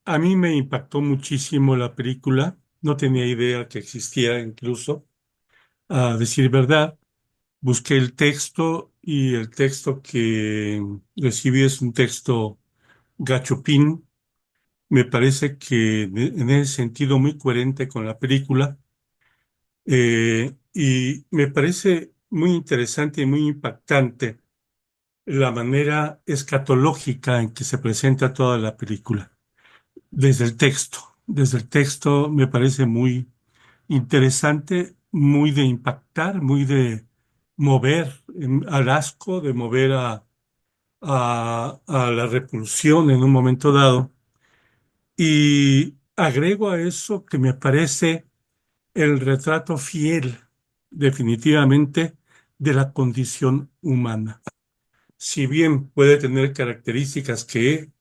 a mí me impactó muchísimo la película, no tenía idea que existía incluso, a decir verdad. Busqué el texto y el texto que recibí es un texto gachupín. Me parece que en ese sentido muy coherente con la película. Y me parece muy interesante y muy impactante la manera escatológica en que se presenta toda la película. Desde el texto me parece muy interesante, muy de impactar, muy de mover al asco, de mover a la repulsión en un momento dado. Y agrego a eso que me parece el retrato fiel, definitivamente, de la condición humana. Si bien puede tener características que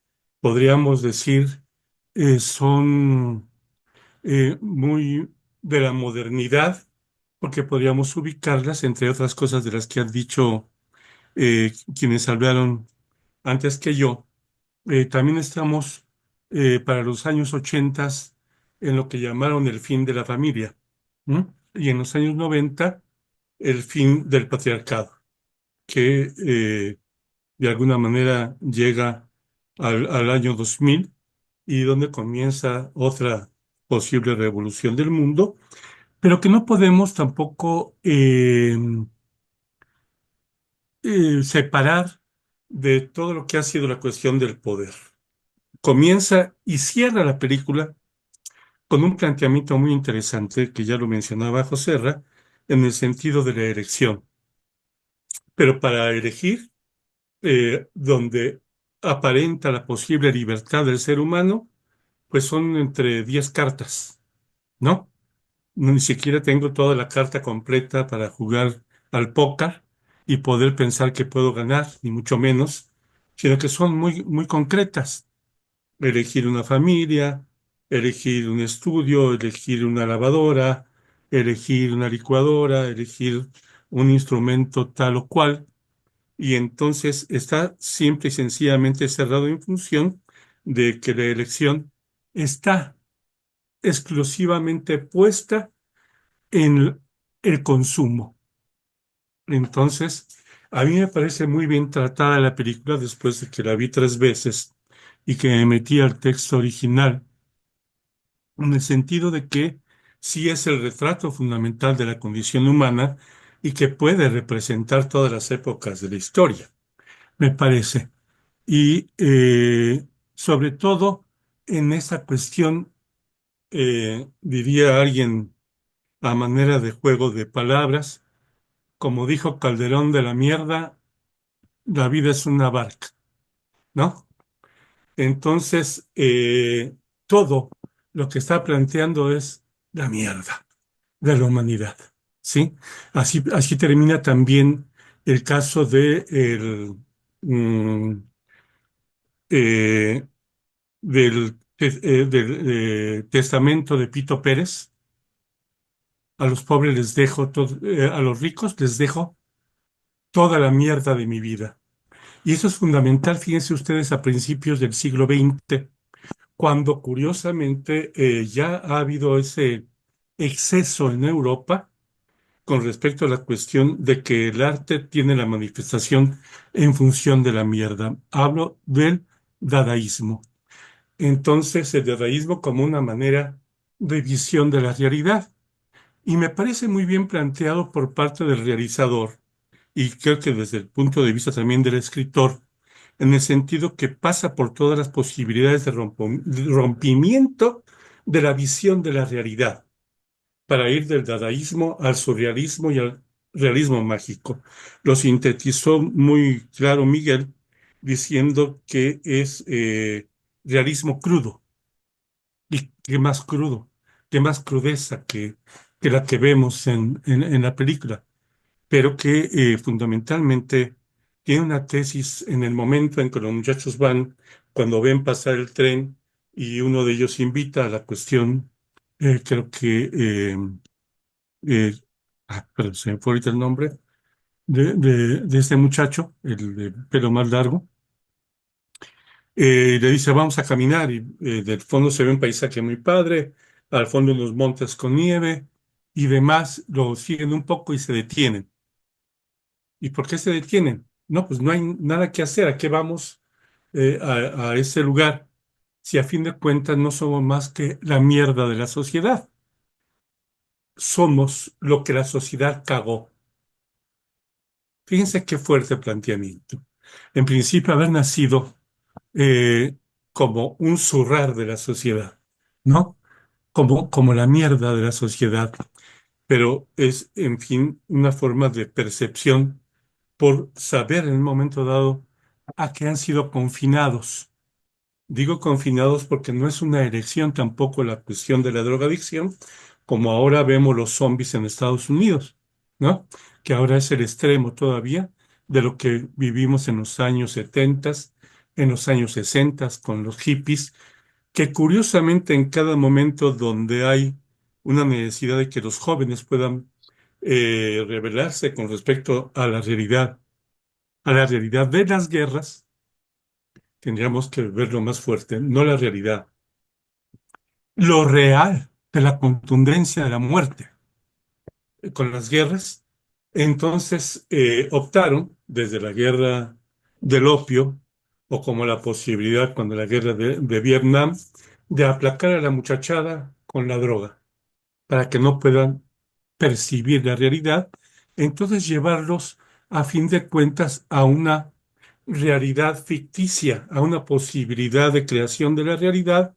podríamos decir son muy de la modernidad, porque podríamos ubicarlas, entre otras cosas de las que han dicho quienes hablaron antes que yo. También estamos para los años 80 en lo que llamaron el fin de la familia, ¿no? Y en los años 90 el fin del patriarcado, que de alguna manera llega al año 2000 y donde comienza otra posible revolución del mundo, pero que no podemos tampoco separar de todo lo que ha sido la cuestión del poder. Comienza y cierra la película con un planteamiento muy interesante que ya lo mencionaba Joserra, en el sentido de la elección. Pero para elegir, donde aparenta la posible libertad del ser humano, pues son entre 10 cartas, ¿no? Ni siquiera tengo toda la carta completa para jugar al póker y poder pensar que puedo ganar, ni mucho menos, sino que son muy, muy concretas. Elegir una familia, elegir un estudio, elegir una lavadora, elegir una licuadora, elegir un instrumento tal o cual, y entonces está simple y sencillamente cerrado en función de que la elección está exclusivamente puesta en el consumo. Entonces, a mí me parece muy bien tratada la película después de que la vi 3 veces y que me metí al texto original, en el sentido de que sí es el retrato fundamental de la condición humana y que puede representar todas las épocas de la historia, me parece. Y sobre todo en esa cuestión, diría alguien a manera de juego de palabras, como dijo Calderón de la Mierda, la vida es una barca, ¿no? Entonces, todo lo que está planteando es la mierda de la humanidad, ¿sí? Así termina también el caso mm, eh, del testamento de Pito Pérez. A los pobres les dejo todo, a los ricos les dejo toda la mierda de mi vida. Y eso es fundamental, fíjense ustedes, a principios del siglo XX, cuando curiosamente ya ha habido ese exceso en Europa con respecto a la cuestión de que el arte tiene la manifestación en función de la mierda. Hablo del dadaísmo. Entonces, el dadaísmo como una manera de visión de la realidad. Y me parece muy bien planteado por parte del realizador, y creo que desde el punto de vista también del escritor, en el sentido que pasa por todas las posibilidades de rompimiento de la visión de la realidad, para ir del dadaísmo al surrealismo y al realismo mágico. Lo sintetizó muy claro Miguel, diciendo que es realismo crudo. ¿Y qué más crudo? ¿Qué más crudeza que la que vemos en la película? Pero que fundamentalmente tiene una tesis en el momento en que los muchachos van, cuando ven pasar el tren y uno de ellos invita a la cuestión, creo que, pero se me fue ahorita el nombre, de este muchacho, el de pelo más largo, le dice, vamos a caminar y del fondo se ve un paisaje muy padre, al fondo unos montes con nieve y demás, lo siguen un poco y se detienen. ¿Y por qué se detienen? No, pues no hay nada que hacer. ¿A qué vamos a ese lugar si a fin de cuentas no somos más que la mierda de la sociedad? Somos lo que la sociedad cagó. Fíjense qué fuerte planteamiento. En principio, haber nacido eh, como un zurrar de la sociedad, ¿no? Como la mierda de la sociedad, pero es, en fin, una forma de percepción por saber en un momento dado a qué han sido confinados. Digo confinados porque no es una elección tampoco la cuestión de la drogadicción, como ahora vemos los zombies en Estados Unidos, ¿no? Que ahora es el extremo todavía de lo que vivimos en los años 70, en los años 60 con los hippies, que curiosamente en cada momento donde hay una necesidad de que los jóvenes puedan rebelarse con respecto a la realidad de las guerras, tendríamos que verlo más fuerte, no la realidad, lo real de la contundencia de la muerte con las guerras. Entonces optaron desde la guerra del opio o como la posibilidad cuando la guerra de Vietnam de aplacar a la muchachada con la droga para que no puedan percibir la realidad, entonces llevarlos a fin de cuentas a una realidad ficticia, a una posibilidad de creación de la realidad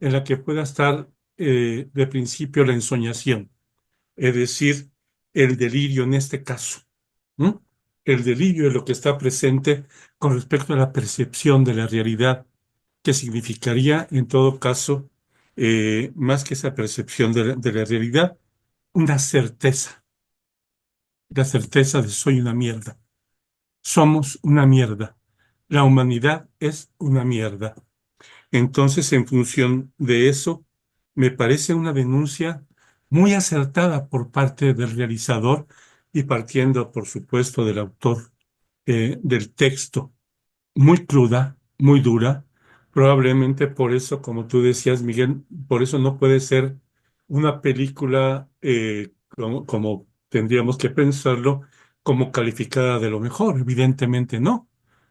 en la que pueda estar de principio la ensoñación, es decir, el delirio en este caso. ¿M? El delirio es lo que está presente con respecto a la percepción de la realidad, que significaría, en todo caso, más que esa percepción de la realidad, una certeza, la certeza de soy una mierda, somos una mierda, la humanidad es una mierda. Entonces, en función de eso, me parece una denuncia muy acertada por parte del realizador y partiendo, por supuesto, del autor del texto muy cruda, muy dura. Probablemente por eso, como tú decías, Miguel, por eso no puede ser una película como tendríamos que pensarlo, como calificada de lo mejor. Evidentemente no,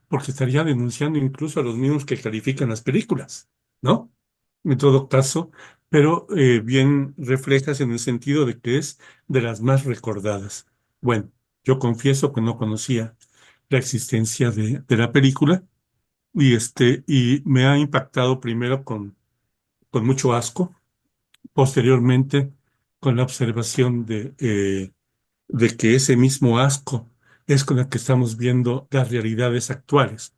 porque estaría denunciando incluso a los mismos que califican las películas, ¿no? En todo caso, pero bien reflejas en el sentido de que es de las más recordadas. Bueno, yo confieso que no conocía la existencia de la película y me ha impactado primero con mucho asco, posteriormente con la observación de que ese mismo asco es con el que estamos viendo las realidades actuales.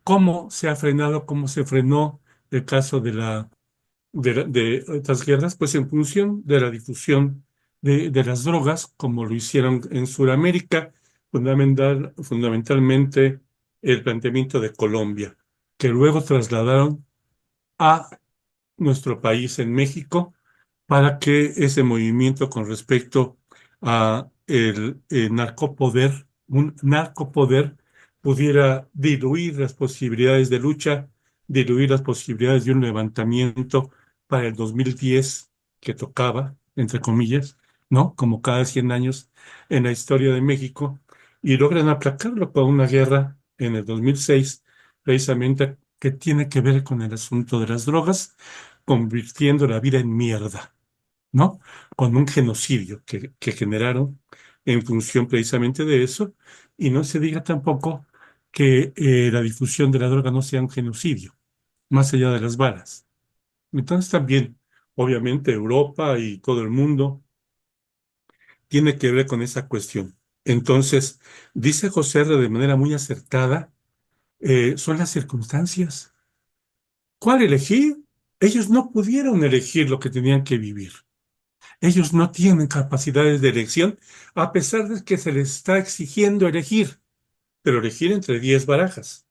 ¿Cómo se ha frenado, cómo se frenó el caso de estas guerras? Pues en función de la difusión de las drogas, como lo hicieron en Sudamérica, fundamentalmente el planteamiento de Colombia, que luego trasladaron a nuestro país en México para que ese movimiento con respecto a el narcopoder, un narcopoder, pudiera diluir las posibilidades de lucha, diluir las posibilidades de un levantamiento para el 2010 que tocaba, entre comillas, ¿no? Como cada 100 años en la historia de México, y logran aplacarlo con una guerra en el 2006, precisamente que tiene que ver con el asunto de las drogas, convirtiendo la vida en mierda, ¿no? Con un genocidio que generaron en función precisamente de eso, y no se diga tampoco que la difusión de la droga no sea un genocidio, más allá de las balas. Entonces también, obviamente, Europa y todo el mundo tiene que ver con esa cuestión. Entonces, dice José R. de manera muy acertada, son las circunstancias. ¿Cuál elegir? Ellos no pudieron elegir lo que tenían que vivir. Ellos no tienen capacidades de elección, a pesar de que se les está exigiendo elegir, pero elegir entre 10 barajas,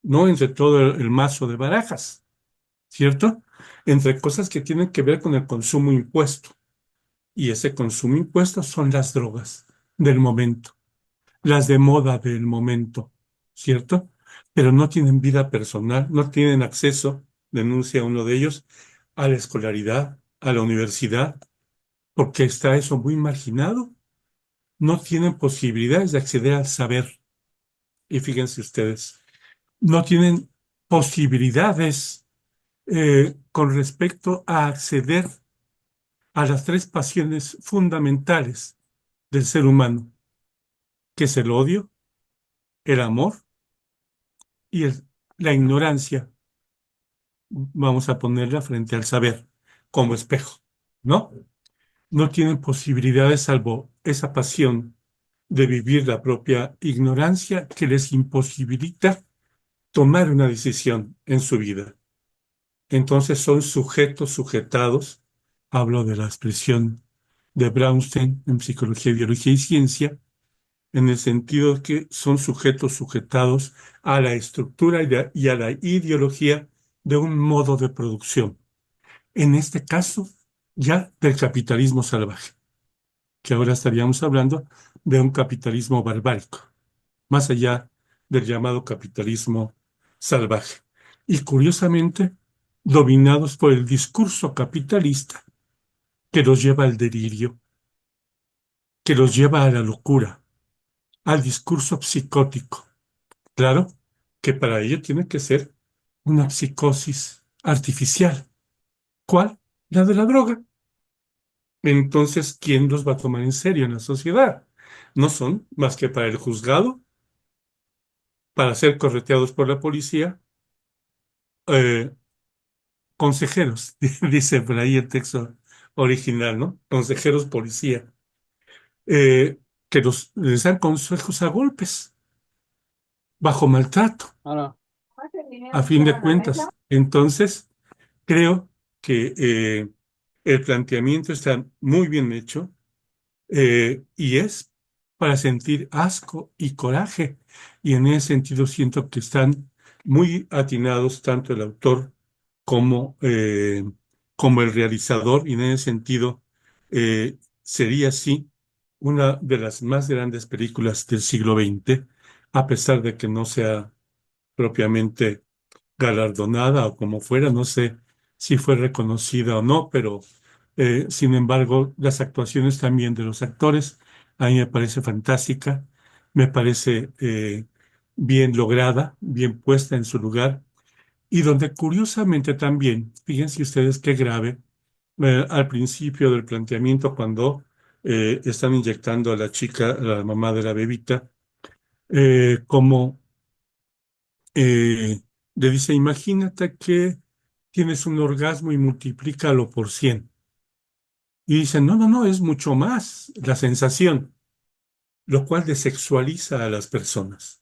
no entre todo el mazo de barajas, ¿cierto? Entre cosas que tienen que ver con el consumo impuesto. Y ese consumo impuesto son las drogas del momento, las de moda del momento, ¿cierto? Pero no tienen vida personal, no tienen acceso, denuncia uno de ellos, a la escolaridad, a la universidad, porque está eso muy marginado. No tienen posibilidades de acceder al saber. Y fíjense ustedes, no tienen posibilidades con respecto a acceder a las tres pasiones fundamentales del ser humano, que es el odio, el amor y la ignorancia. Vamos a ponerla frente al saber como espejo, ¿no? No tienen posibilidades salvo esa pasión de vivir la propia ignorancia que les imposibilita tomar una decisión en su vida. Entonces son sujetos sujetados hablo de la expresión de Brownstein en Psicología, Biología y Ciencia, en el sentido de que son sujetos sujetados a la estructura y a la ideología de un modo de producción. En este caso, ya del capitalismo salvaje, que ahora estaríamos hablando de un capitalismo barbárico, más allá del llamado capitalismo salvaje. Y curiosamente, dominados por el discurso capitalista que los lleva al delirio, que los lleva a la locura, al discurso psicótico. Claro que para ello tiene que ser una psicosis artificial. ¿Cuál? La de la droga. Entonces, ¿quién los va a tomar en serio en la sociedad? No son más que para el juzgado, para ser correteados por la policía, eh, consejeros, dice por ahí el texto original, ¿no? Consejeros policía, eh, que les dan consejos a golpes, bajo maltrato, a fin de cuentas. Entonces, creo que el planteamiento está muy bien hecho y es para sentir asco y coraje. Y en ese sentido siento que están muy atinados tanto el autor como, como el realizador, y en ese sentido sería así una de las más grandes películas del siglo XX, a pesar de que no sea propiamente galardonada o como fuera, no sé si fue reconocida o no, pero sin embargo, las actuaciones también de los actores a mí me parece fantástica, me parece bien lograda, bien puesta en su lugar, y donde curiosamente también, fíjense ustedes qué grave, al principio del planteamiento, cuando están inyectando a la chica, a la mamá de la bebita, como le dice, imagínate que tienes un orgasmo y multiplícalo por 100. Y dicen, no, no, no, es mucho más la sensación, lo cual desexualiza a las personas.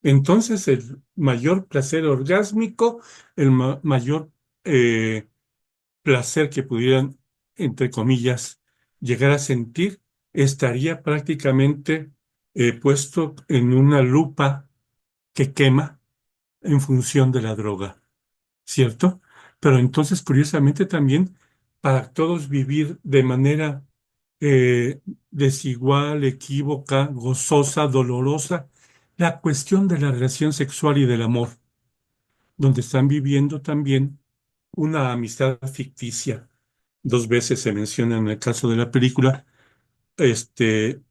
Entonces, el mayor placer orgásmico, el mayor eh, placer que pudieran, entre comillas, llegar a sentir, estaría prácticamente puesto en una lupa que quema en función de la droga. ¿Cierto? Pero entonces, curiosamente también, para todos vivir de manera desigual, equívoca, gozosa, dolorosa, la cuestión de la relación sexual y del amor, donde están viviendo también una amistad ficticia. Dos veces se menciona en el caso de la película, este,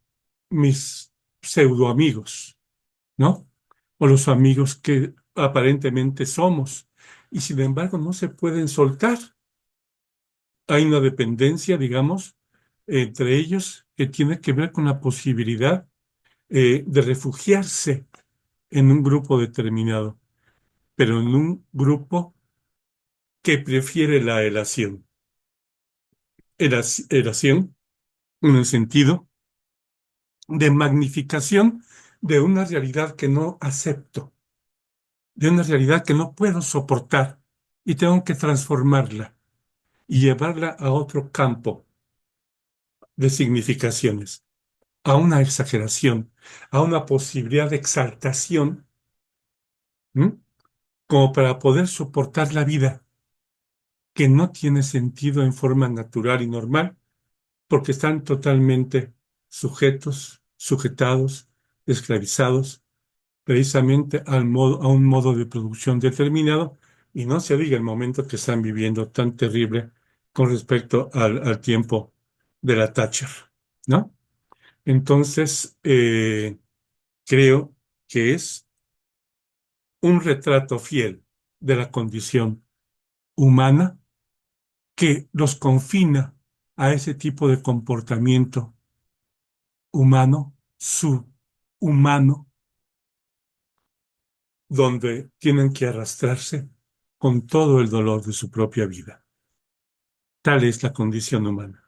mis pseudo amigos, ¿no? O los amigos que aparentemente somos, y sin embargo no se pueden soltar. Hay una dependencia, digamos, entre ellos que tiene que ver con la posibilidad de refugiarse en un grupo determinado, pero en un grupo que prefiere la elación. Elación en el sentido de magnificación de una realidad que no acepto, de una realidad que no puedo soportar y tengo que transformarla y llevarla a otro campo de significaciones, a una exageración, a una posibilidad de exaltación, ¿m? Como para poder soportar la vida que no tiene sentido en forma natural y normal, porque están totalmente sujetos, sujetados, esclavizados, precisamente a un modo de producción determinado, y no se diga el momento que están viviendo tan terrible con respecto al tiempo de la Thatcher, ¿no? Entonces, creo que es un retrato fiel de la condición humana que los confina a ese tipo de comportamiento humano, subhumano, donde tienen que arrastrarse con todo el dolor de su propia vida. Tal es la condición humana.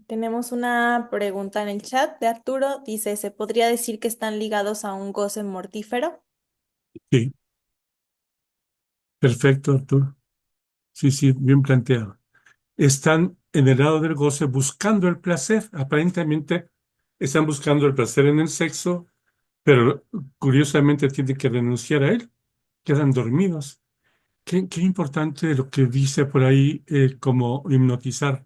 Tenemos una pregunta en el chat de Arturo. Dice, ¿se podría decir que están ligados a un goce mortífero? Sí, Perfecto, Arturo. Sí, sí, bien planteado. Están en el lado del goce buscando el placer. Aparentemente están buscando el placer en el sexo, pero curiosamente tienen que renunciar a él. Quedan dormidos. Qué importante lo que dice por ahí, como hipnotizar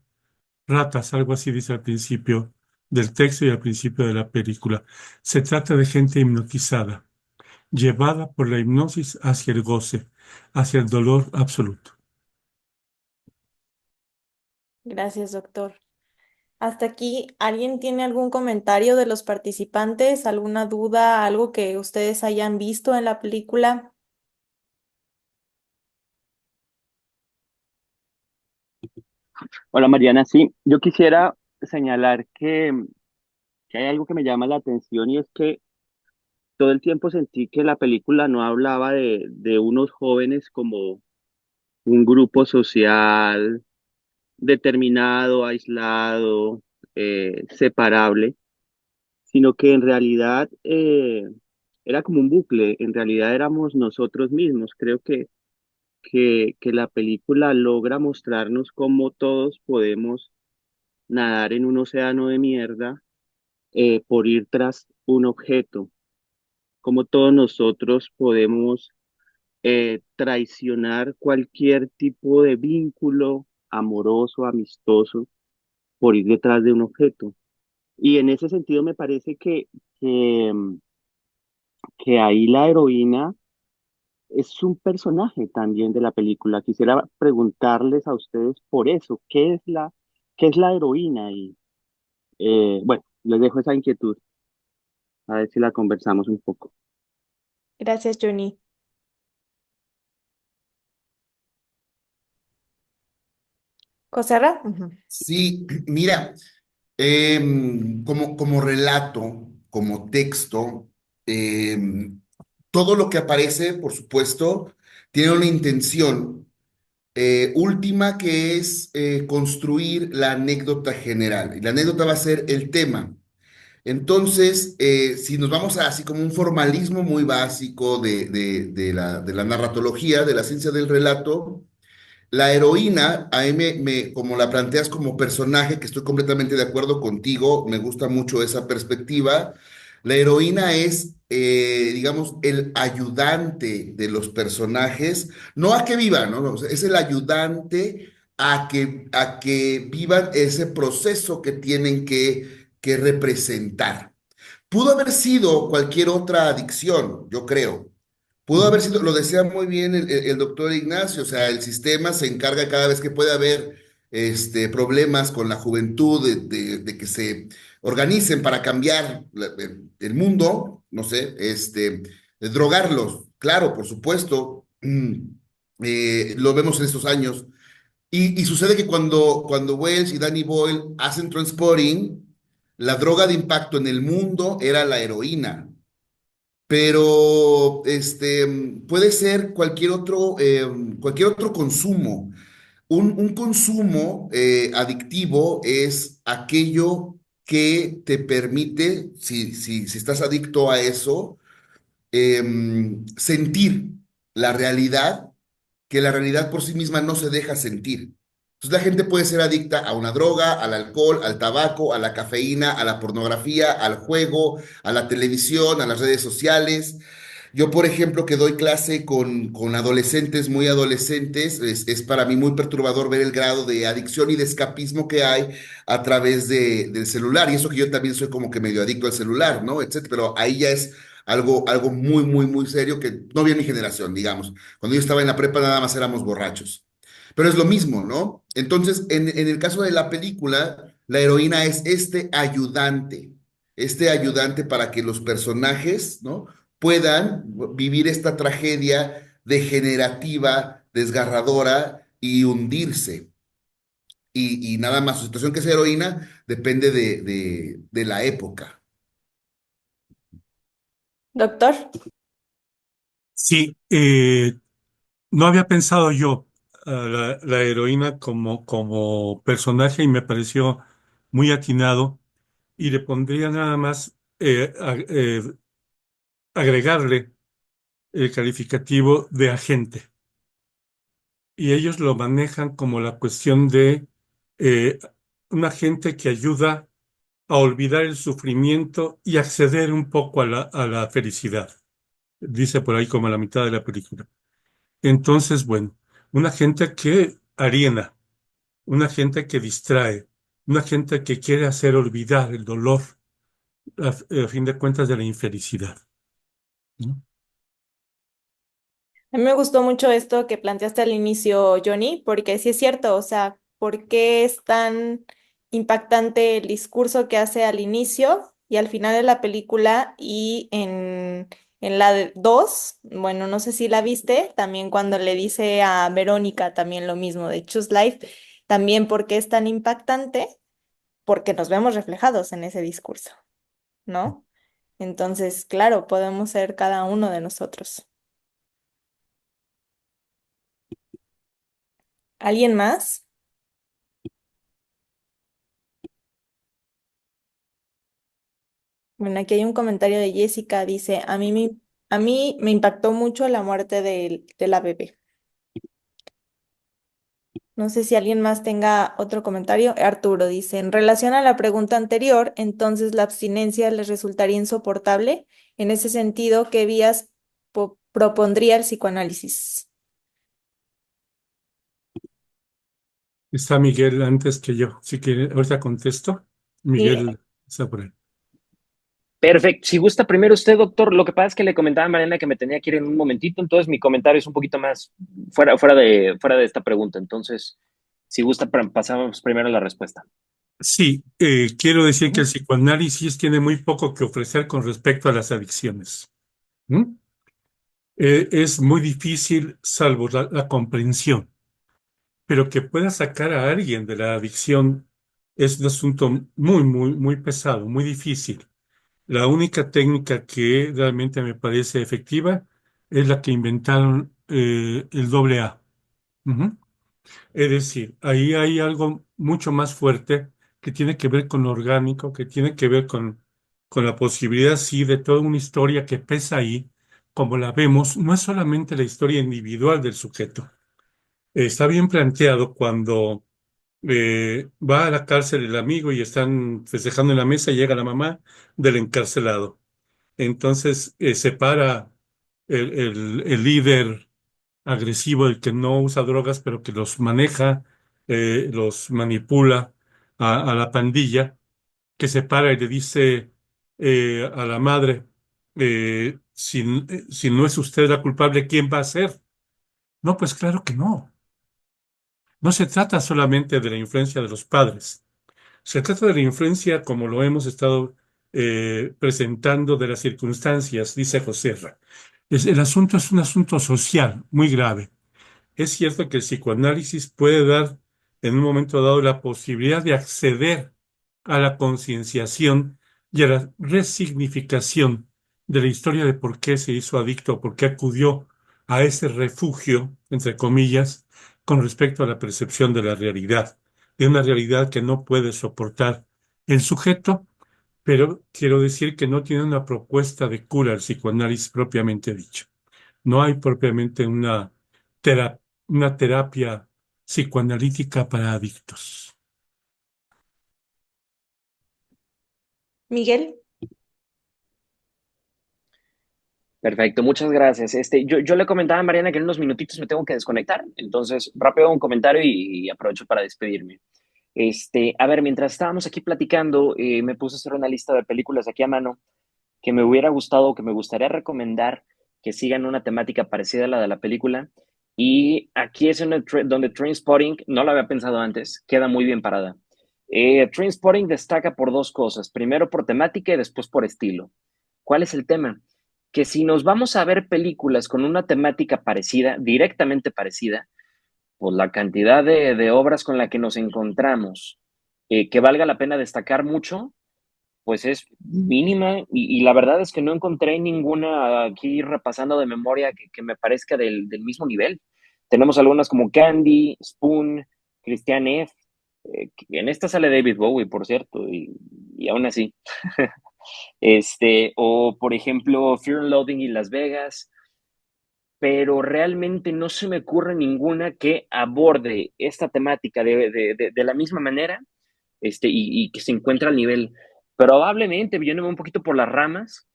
ratas, algo así dice al principio del texto y al principio de la película. Se trata de gente hipnotizada, llevada por la hipnosis hacia el goce, hacia el dolor absoluto. Gracias, doctor. Hasta aquí, ¿alguien tiene algún comentario de los participantes? ¿Alguna duda? ¿Algo que ustedes hayan visto en la película? Hola Mariana, sí, yo quisiera señalar que hay algo que me llama la atención y es que todo el tiempo sentí que la película no hablaba de unos jóvenes como un grupo social determinado, aislado, separable, sino que en realidad era como un bucle, en realidad éramos nosotros mismos. Creo que la película logra mostrarnos cómo todos podemos nadar en un océano de mierda por ir tras un objeto, como todos nosotros podemos traicionar cualquier tipo de vínculo amoroso, amistoso, por ir detrás de un objeto. Y en ese sentido me parece que, que ahí la heroína es un personaje también de la película. Quisiera preguntarles a ustedes por eso, qué es la heroína? Y bueno, les dejo esa inquietud, a ver si la conversamos un poco. Gracias, Johnny. ¿Coserra? Ujú. Sí, mira, como relato, como texto, todo lo que aparece, por supuesto, tiene una intención última que es construir la anécdota general. Y la anécdota va a ser el tema. Entonces, si nos vamos a así como un formalismo muy básico de la narratología, de la ciencia del relato, la heroína, a mí como la planteas como personaje, que estoy completamente de acuerdo contigo, me gusta mucho esa perspectiva. La heroína es, digamos, el ayudante de los personajes, no a que vivan, ¿no? No, o sea, es el ayudante a que vivan ese proceso que tienen que representar. Pudo haber sido cualquier otra adicción, yo creo. Pudo haber Ujú. sido, lo decía muy bien el doctor Ignacio, o sea, el sistema se encarga cada vez que puede haber problemas con la juventud, de que se organicen para cambiar el mundo, no sé, de drogarlos, claro, por supuesto, lo vemos en estos años. Y sucede que cuando Wells y Danny Boyle hacen Transporting, la droga de impacto en el mundo era la heroína, pero puede ser cualquier otro consumo. Un consumo adictivo es aquello que te permite, si estás adicto a eso, sentir la realidad, que la realidad por sí misma no se deja sentir. Entonces la gente puede ser adicta a una droga, al alcohol, al tabaco, a la cafeína, a la pornografía, al juego, a la televisión, a las redes sociales. Yo, por ejemplo, que doy clase con adolescentes, muy adolescentes, es para mí muy perturbador ver el grado de adicción y de escapismo que hay a través del celular. Y eso que yo también soy como que medio adicto al celular, ¿no? Etcétera. Pero ahí ya es algo muy, muy, muy serio que no había mi generación, digamos. Cuando yo estaba en la prepa nada más éramos borrachos. Pero es lo mismo, ¿no? Entonces, en el caso de la película, la heroína es este ayudante para que los personajes, ¿no? puedan vivir esta tragedia degenerativa, desgarradora y hundirse. Y nada más, su situación que es heroína depende de la época. Doctor. Sí, no había pensado yo la heroína como personaje y me pareció muy atinado y le pondría nada más agregarle el calificativo de agente. y ellos lo manejan como la cuestión de eh, una gente que ayuda a olvidar el sufrimiento y acceder un poco a la felicidad. Dice por ahí como a la mitad de la película. Entonces, bueno, una gente que aliena, una gente que distrae, una gente que quiere hacer olvidar el dolor, a fin de cuentas, de la infelicidad, ¿no? A mí me gustó mucho esto que planteaste al inicio, Johnny, porque sí es cierto, o sea, ¿por qué es tan impactante el discurso que hace al inicio y al final de la película y en la de 2, bueno, no sé si la viste, también cuando le dice a Verónica también lo mismo de Choose Life, también porque es tan impactante, porque nos vemos reflejados en ese discurso, ¿no? Entonces, claro, podemos ser cada uno de nosotros. ¿Alguien más? Bueno, aquí hay un comentario de Jessica, dice, a mí me impactó mucho la muerte de la bebé. No sé si alguien más tenga otro comentario. Arturo dice, en relación a la pregunta anterior, entonces la abstinencia les resultaría insoportable. En ese sentido, ¿qué vías propondría el psicoanálisis? Está Miguel antes que yo. Si quiere, ahorita contesto. Sí. Miguel está por ahí. Perfecto. Si gusta primero usted, doctor, lo que pasa es que le comentaba a Mariana que me tenía que ir en un momentito, entonces mi comentario es un poquito más fuera de esta pregunta. Entonces, si gusta, pasamos primero a la respuesta. Sí, quiero decir que el Ujú. psicoanálisis tiene muy poco que ofrecer con respecto a las adicciones. ¿Mm? Es muy difícil, salvo la comprensión, pero que pueda sacar a alguien de la adicción es un asunto muy, muy, muy pesado, muy difícil. La única técnica que realmente me parece efectiva es la que inventaron el doble A. Ujú. Es decir, ahí hay algo mucho más fuerte que tiene que ver con lo orgánico, que tiene que ver con la posibilidad, sí, de toda una historia que pesa ahí, como la vemos, no es solamente la historia individual del sujeto. Está bien planteado cuando va a la cárcel el amigo y están festejando en la mesa y llega la mamá del encarcelado. Entonces se para el líder agresivo, el que no usa drogas, pero que los maneja, los manipula a la pandilla, que se para y le dice a la madre, si no es usted la culpable, ¿quién va a ser? No, pues claro que no. No se trata solamente de la influencia de los padres. Se trata de la influencia, como lo hemos estado presentando, de las circunstancias, dice Joserra. El asunto es un asunto social muy grave. Es cierto que el psicoanálisis puede dar en un momento dado la posibilidad de acceder a la concienciación y a la resignificación de la historia de por qué se hizo adicto, por qué acudió a ese refugio, entre comillas, con respecto a la percepción de la realidad, de una realidad que no puede soportar el sujeto, pero quiero decir que no tiene una propuesta de cura al psicoanálisis propiamente dicho. No hay propiamente tera- una terapia psicoanalítica para adictos. Miguel. Perfecto, muchas gracias. Yo le comentaba a Mariana que en unos minutitos me tengo que desconectar, entonces rápido un comentario y aprovecho para despedirme. A ver, mientras estábamos aquí platicando, me puse a hacer una lista de películas aquí a mano que me hubiera gustado, que me gustaría recomendar que sigan una temática parecida a la de la película. Y aquí es donde Trainspotting, no lo había pensado antes, queda muy bien parada. Trainspotting destaca por dos cosas, primero por temática y después por estilo. ¿Cuál es el tema? Que si nos vamos a ver películas con una temática parecida, directamente parecida, pues la cantidad de obras con la que nos encontramos, que valga la pena destacar mucho, pues es mínima y la verdad es que no encontré ninguna aquí repasando de memoria que me parezca del mismo nivel. Tenemos algunas como Candy, Spoon, Christian F. En esta sale David Bowie, por cierto, y aún así. O por ejemplo, Fear and Loathing y Las Vegas. pero realmente no se me ocurre ninguna que aborde esta temática de la misma manera, y que se encuentra al nivel. Probablemente, viéndome un poquito por las ramas,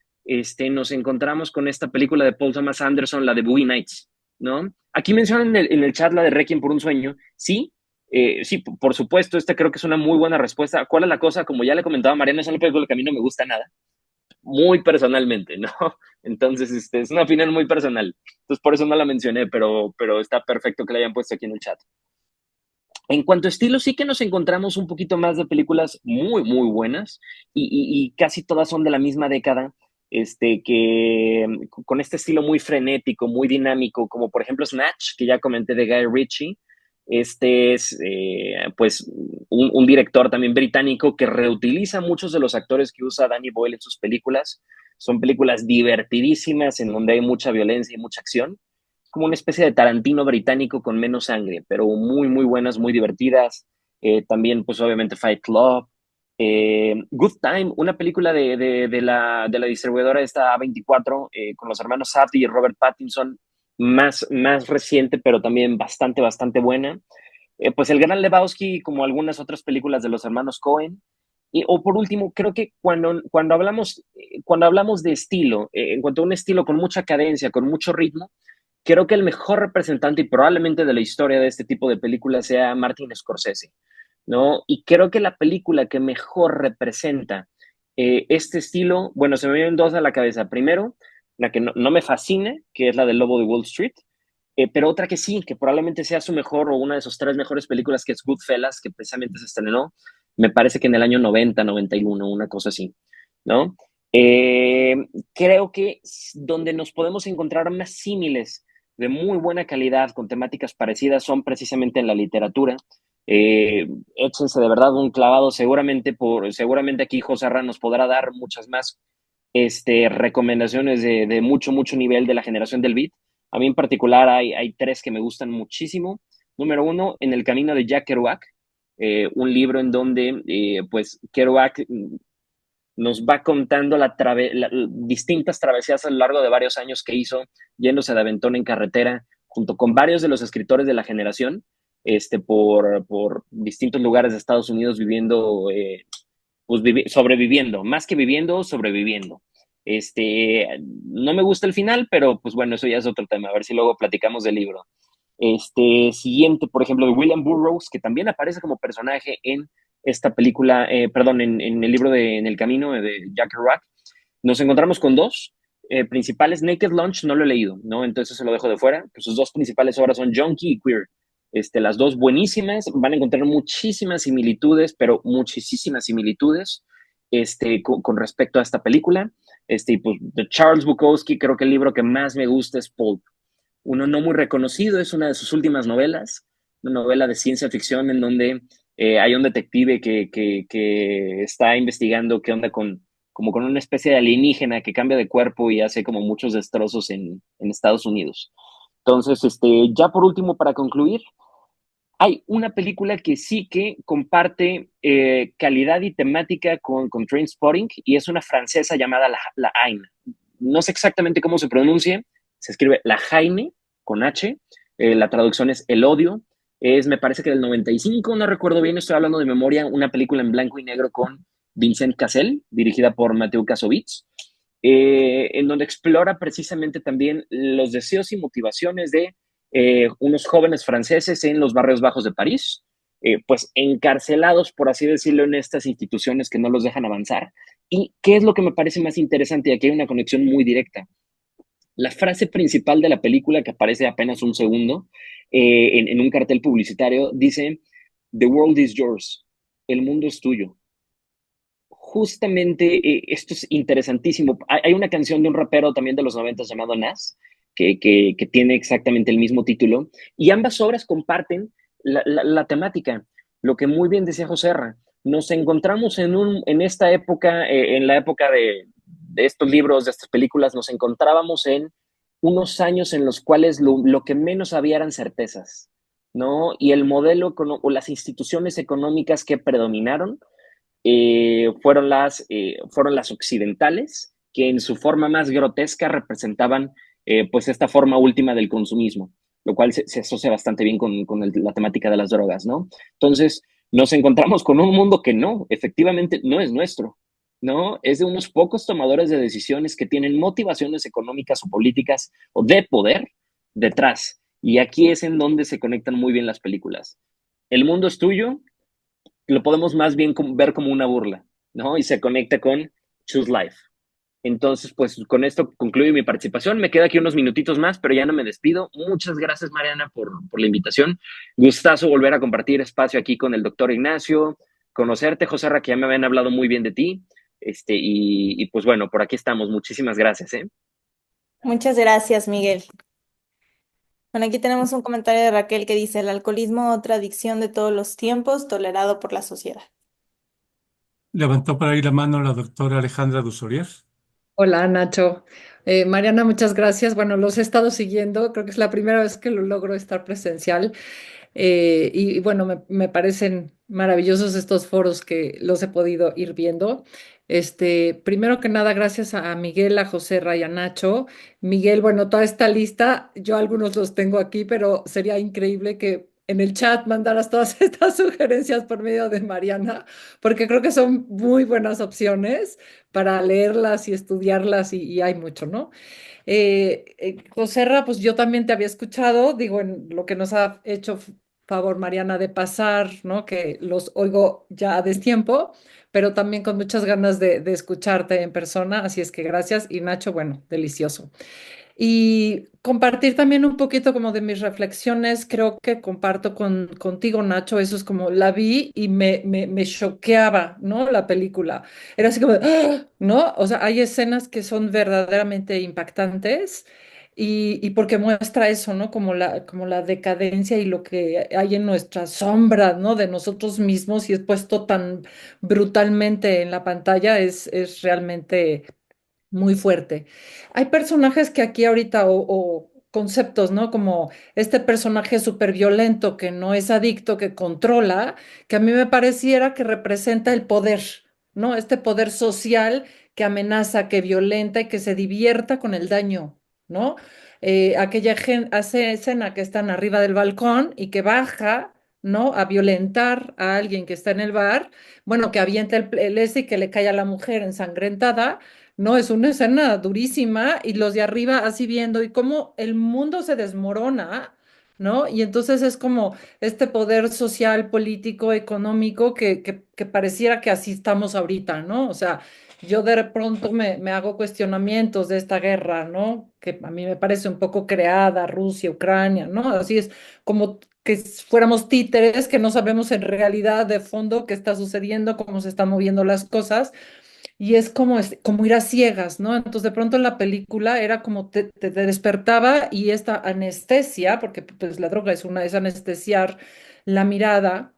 nos encontramos con esta película de Paul Thomas Anderson, la de Boogie Nights, ¿no? Aquí mencionan en el chat la de Requiem por un sueño. Sí, sí, por supuesto, esta creo que es una muy buena respuesta. ¿Cuál es la cosa? Como ya le comentaba a Mariana, es una película que a mí no me gusta nada, muy personalmente, ¿no? Entonces, es una opinión muy personal. Entonces, por eso no la mencioné, pero está perfecto que la hayan puesto aquí en el chat. En cuanto a estilo, sí que nos encontramos un poquito más de películas muy, muy buenas y casi todas son de la misma década, que con este estilo muy frenético, muy dinámico, como por ejemplo Snatch, que ya comenté de Guy Ritchie. Este es, pues, un director también británico que reutiliza muchos de los actores que usa Danny Boyle en sus películas. Son películas divertidísimas en donde hay mucha violencia y mucha acción, como una especie de Tarantino británico con menos sangre, pero muy, muy buenas, muy divertidas. También, pues obviamente, Fight Club. Good Time, una película de la distribuidora esta A24, con los hermanos Safdie y Robert Pattinson, más reciente, pero también bastante, bastante buena. Pues El Gran Lebowski, como algunas otras películas de los hermanos Cohen. O por último, creo que cuando hablamos de estilo, en cuanto a un estilo con mucha cadencia, con mucho ritmo, creo que el mejor representante y probablemente de la historia de este tipo de películas sea Martin Scorsese, ¿no? Y creo que la película que mejor representa este estilo, bueno, se me vienen dos a la cabeza. Primero, la que no me fascina, que es la del Lobo de Wall Street, pero otra que sí, que probablemente sea su mejor o una de sus tres mejores películas, que es Goodfellas, que precisamente se estrenó, me parece que en el año 90, 91, una cosa así, ¿no? Eh, Creo que donde nos podemos encontrar más símiles de muy buena calidad con temáticas parecidas son precisamente en la literatura. Échense de verdad un clavado, seguramente aquí José Arra nos podrá dar muchas más recomendaciones de mucho, mucho nivel de la generación del beat. A mí en particular hay tres que me gustan muchísimo. Número uno, En el camino de Jack Kerouac, un libro en donde pues Kerouac nos va contando distintas travesías a lo largo de varios años que hizo, yéndose de aventón en carretera, junto con varios de los escritores de la generación, por distintos lugares de Estados Unidos viviendo, pues sobreviviendo, más que viviendo, sobreviviendo. No me gusta el final, pero pues bueno, eso ya es otro tema, a ver si luego platicamos del libro. Siguiente, por ejemplo, de William Burroughs, que también aparece como personaje en esta película, perdón, en el libro de En el camino de Jack Kerouac. Nos encontramos con dos principales. Naked Lunch no lo he leído, ¿no? Entonces se lo dejo de fuera. Pues sus dos principales obras son Junkie y Queer. Las dos buenísimas, van a encontrar muchísimas similitudes, pero muchísimas similitudes con respecto a esta película. Y pues de Charles Bukowski, creo que el libro que más me gusta es Pulp, uno no muy reconocido, es una de sus últimas novelas, una novela de ciencia ficción en donde hay un detective que está investigando qué onda como con una especie de alienígena que cambia de cuerpo y hace como muchos destrozos en Estados Unidos. Entonces, ya por último, para concluir, hay una película que sí que comparte calidad y temática con Trainspotting, y es una francesa llamada La Haine. No sé exactamente cómo se pronuncia, se escribe La Haine con H, la traducción es El Odio, me parece que del 95, no recuerdo bien, estoy hablando de memoria, una película en blanco y negro con Vincent Cassel, dirigida por Mathieu Kassovitz, en donde explora precisamente también los deseos y motivaciones de unos jóvenes franceses en los barrios bajos de París, pues encarcelados, por así decirlo, en estas instituciones que no los dejan avanzar. ¿Y qué es lo que me parece más interesante? Y aquí hay una conexión muy directa. La frase principal de la película, que aparece apenas un segundo en un cartel publicitario, dice: The world is yours, el mundo es tuyo. Justamente esto es interesantísimo. Hay una canción de un rapero también de los 90 llamado Nas, que tiene exactamente el mismo título, y ambas obras comparten la temática. Lo que muy bien decía José Erra, nos encontramos en esta época, en la época de estos libros, de estas películas, nos encontrábamos en unos años en los cuales lo que menos había eran certezas, ¿no? Y el modelo o las instituciones económicas que predominaron fueron las occidentales, que en su forma más grotesca representaban pues esta forma última del consumismo, lo cual se asocia bastante bien con la temática de las drogas, ¿no? Entonces, nos encontramos con un mundo que no, efectivamente no es nuestro, ¿no? Es de unos pocos tomadores de decisiones que tienen motivaciones económicas o políticas o de poder detrás. Y aquí es en donde se conectan muy bien las películas. El mundo es tuyo, lo podemos más bien ver como una burla, ¿no? Y se conecta con Choose Life. Entonces, pues con esto concluyo mi participación. Me queda aquí unos minutitos más, pero ya no me despido. Muchas gracias, Mariana, por la invitación. Gustazo volver a compartir espacio aquí con el doctor Ignacio, conocerte, José Ra, que ya me habían hablado muy bien de ti. Y pues bueno, por aquí estamos. Muchísimas gracias, ¿eh? Muchas gracias, Miguel. Bueno, aquí tenemos un comentario de Raquel que dice, el alcoholismo, otra adicción de todos los tiempos, tolerado por la sociedad. Levantó por ahí la mano la doctora Alejandra Dusorier. Hola Nacho. Mariana, muchas gracias. Bueno, los he estado siguiendo, creo que es la primera vez que lo logro estar presencial. Y bueno, me parecen maravillosos estos foros que los he podido ir viendo. Primero que nada, gracias a Miguel, a José Raya Nacho. Miguel, bueno, toda esta lista, yo algunos los tengo aquí, pero sería increíble que en el chat mandaras todas estas sugerencias por medio de Mariana, porque creo que son muy buenas opciones para leerlas y estudiarlas y hay mucho, ¿no? Joserra, pues yo también te había escuchado, digo, en lo que nos ha hecho favor Mariana de pasar, ¿no? Que los oigo ya a destiempo, pero también con muchas ganas de escucharte en persona, así es que gracias. Y Nacho, bueno, delicioso. Y compartir también un poquito como de mis reflexiones, creo que comparto contigo, Nacho, eso es como la vi y me choqueaba, ¿no? La película. Era así como, ¡ah! ¿No? O sea, hay escenas que son verdaderamente impactantes y porque muestra eso, ¿no? Como la decadencia y lo que hay en nuestra sombra, ¿no? De nosotros mismos y es puesto tan brutalmente en la pantalla, es realmente muy fuerte. Hay personajes que aquí ahorita, o conceptos, ¿no? Como este personaje súper violento que no es adicto, que controla, que a mí me pareciera que representa el poder, ¿no? Este poder social que amenaza, que violenta y que se divierta con el daño, ¿no? Hace escena que están arriba del balcón y que baja, ¿no? A violentar a alguien que está en el bar, bueno, que avienta el ese y que le cae a la mujer ensangrentada. No, es una escena durísima y los de arriba así viendo y cómo el mundo se desmorona, ¿no? Y entonces es como este poder social, político, económico que pareciera que así estamos ahorita, ¿no? O sea, yo de pronto me hago cuestionamientos de esta guerra, ¿no? Que a mí me parece un poco creada, Rusia, Ucrania, ¿no? Así es como que fuéramos títeres que no sabemos en realidad de fondo qué está sucediendo, cómo se están moviendo las cosas y es como ir a ciegas, ¿no? Entonces de pronto en la película era como te despertaba y esta anestesia, porque pues la droga es anestesiar la mirada,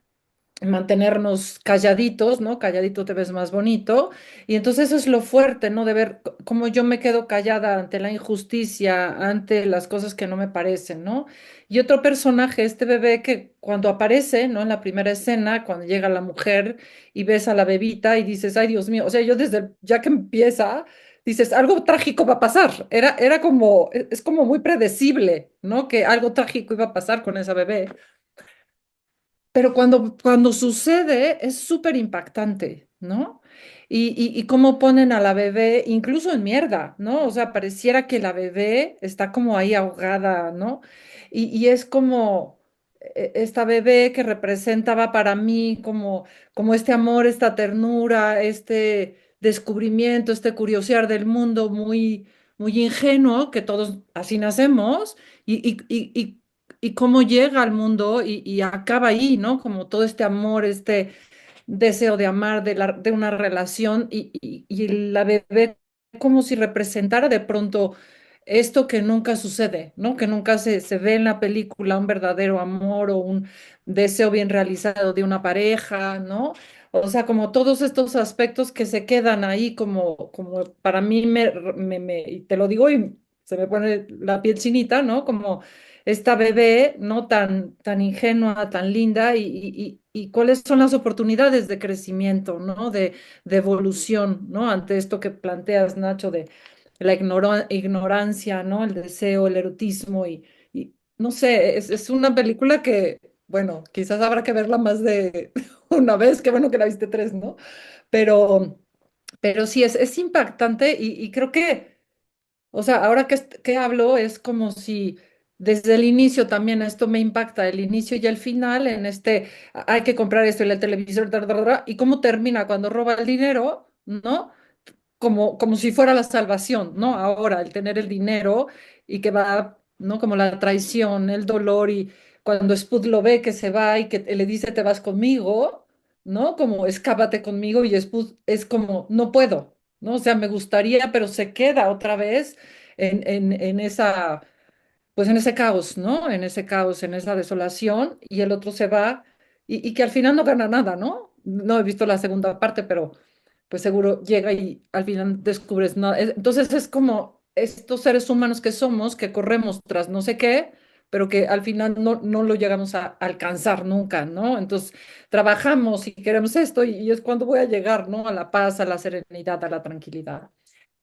mantenernos calladitos, ¿no? Calladito te ves más bonito. Y entonces eso es lo fuerte, ¿no? De ver cómo yo me quedo callada ante la injusticia, ante las cosas que no me parecen, ¿no? Y otro personaje, este bebé que cuando aparece, ¿no? En la primera escena, cuando llega la mujer y ves a la bebita y dices, ay, Dios mío, o sea, yo ya que empieza, dices, algo trágico va a pasar. Era como, es como muy predecible, ¿no? Que algo trágico iba a pasar con esa bebé. Pero cuando sucede es súper impactante, ¿no? Y cómo ponen a la bebé, incluso en mierda, ¿no? O sea, pareciera que la bebé está como ahí ahogada, ¿no? Y es como esta bebé que representaba para mí como este amor, esta ternura, este descubrimiento, este curiosear del mundo muy ingenuo, que todos así nacemos, y cómo llega al mundo y acaba ahí, ¿no? Como todo este amor, este deseo de amar, de una relación y la bebé como si representara de pronto esto que nunca sucede, ¿no? Que nunca se ve en la película un verdadero amor o un deseo bien realizado de una pareja, ¿no? O sea, como todos estos aspectos que se quedan ahí como para mí y te lo digo y se me pone la piel chinita, ¿no? Como esta bebé, ¿no? Tan ingenua, tan linda, y cuáles son las oportunidades de crecimiento, ¿no? De evolución, ¿no? Ante esto que planteas, Nacho, la ignorancia, ¿no? El deseo, el erotismo y no sé, es una película que, bueno, quizás habrá que verla más de una vez, qué bueno que la viste tres, ¿no? Pero, pero sí, es impactante y creo que, o sea, ahora que hablo es como si desde el inicio también esto me impacta, el inicio y el final en este, hay que comprar esto y el televisor, y cómo termina cuando roba el dinero, ¿no? Como si fuera la salvación, ¿no? Ahora, el tener el dinero y que va, ¿no? Como la traición, el dolor y cuando Spud lo ve que se va y que le dice te vas conmigo, ¿no? Como escápate conmigo y Spud es como no puedo, ¿no? O sea, me gustaría, pero se queda otra vez en esa, pues en ese caos, ¿no? En ese caos, en esa desolación y el otro se va y que al final no gana nada, ¿no? No he visto la segunda parte, pero pues seguro llega y al final descubres nada. Entonces es como estos seres humanos que somos, que corremos tras no sé qué, pero que al final no lo llegamos a alcanzar nunca, ¿no? Entonces trabajamos y queremos esto y es cuando voy a llegar, ¿no? A la paz, a la serenidad, a la tranquilidad.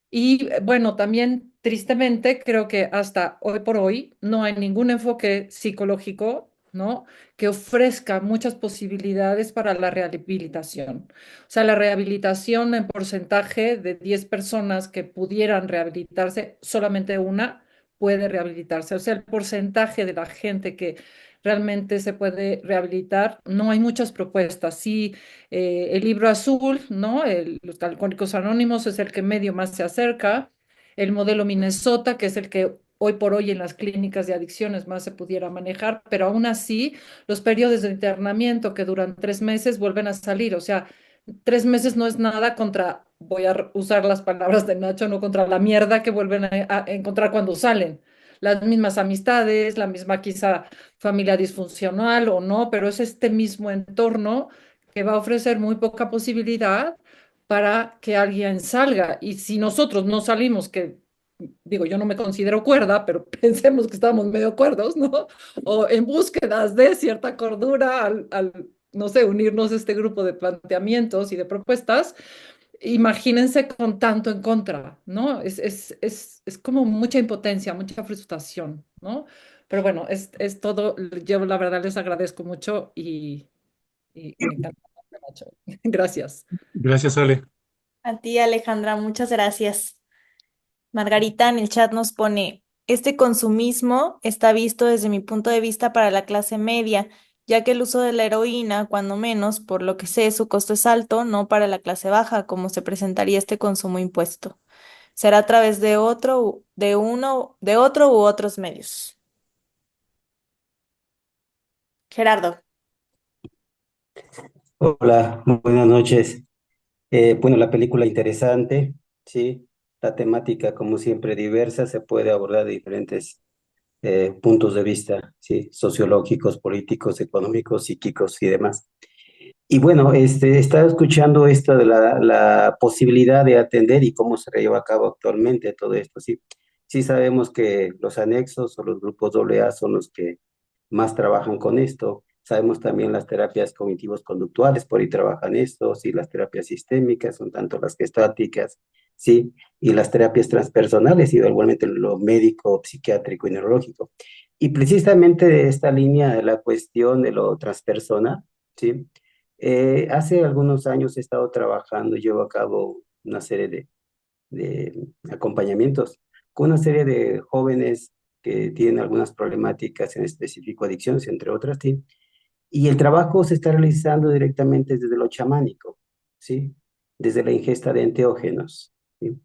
Y bueno, también tristemente creo que hasta hoy por hoy no hay ningún enfoque psicológico, ¿no? Que ofrezca muchas posibilidades para la rehabilitación. O sea, la rehabilitación en porcentaje de 10 personas que pudieran rehabilitarse, solamente una puede rehabilitarse. O sea, el porcentaje de la gente que realmente se puede rehabilitar, no hay muchas propuestas. Sí, el libro azul, ¿no? Los Alcohólicos Anónimos es el que medio más se acerca. El modelo Minnesota, que es el que hoy por hoy en las clínicas de adicciones más se pudiera manejar, pero aún así los periodos de internamiento que duran 3 meses vuelven a salir. O sea, 3 meses no es nada contra, voy a usar las palabras de Nacho, no contra la mierda que vuelven a encontrar cuando salen. Las mismas amistades, la misma quizá familia disfuncional o no, pero es este mismo entorno que va a ofrecer muy poca posibilidad para que alguien salga. Y si nosotros no salimos, que digo, yo no me considero cuerda, pero pensemos que estamos medio cuerdos, ¿no? O en búsquedas de cierta cordura no sé, unirnos a este grupo de planteamientos y de propuestas, imagínense con tanto en contra, ¿no? Es como mucha impotencia, mucha frustración, ¿no? Pero bueno, es todo. Yo la verdad les agradezco mucho y me encanta, Nacho. Gracias. Gracias, Ale. A ti, Alejandra, muchas gracias. Margarita en el chat nos pone, este consumismo está visto desde mi punto de vista para la clase media, ya que el uso de la heroína, cuando menos, por lo que sé, su costo es alto, no para la clase baja, como se presentaría este consumo impuesto. Será a través de de otro u otros medios. Gerardo. Hola, buenas noches. Bueno, la película interesante, sí. La temática, como siempre, diversa, se puede abordar de diferentes puntos de vista, sí, sociológicos, políticos, económicos, psíquicos y demás. Y bueno, estaba escuchando esto de la posibilidad de atender y cómo se lleva a cabo actualmente todo esto, sí. Sí sabemos que los anexos o los grupos AA son los que más trabajan con esto. Sabemos también las terapias cognitivos conductuales, por ahí trabajan estos, y las terapias sistémicas son tanto las gestáticas, sí, y las terapias transpersonales, y igualmente lo médico, psiquiátrico y neurológico. Y precisamente de esta línea de la cuestión de lo transpersonal, sí, hace algunos años he estado trabajando, llevo a cabo una serie de acompañamientos con una serie de jóvenes que tienen algunas problemáticas, en específico adicciones, entre otras, ¿sí? Y el trabajo se está realizando directamente desde lo chamánico, ¿sí? Desde la ingesta de enteógenos, ¿sí?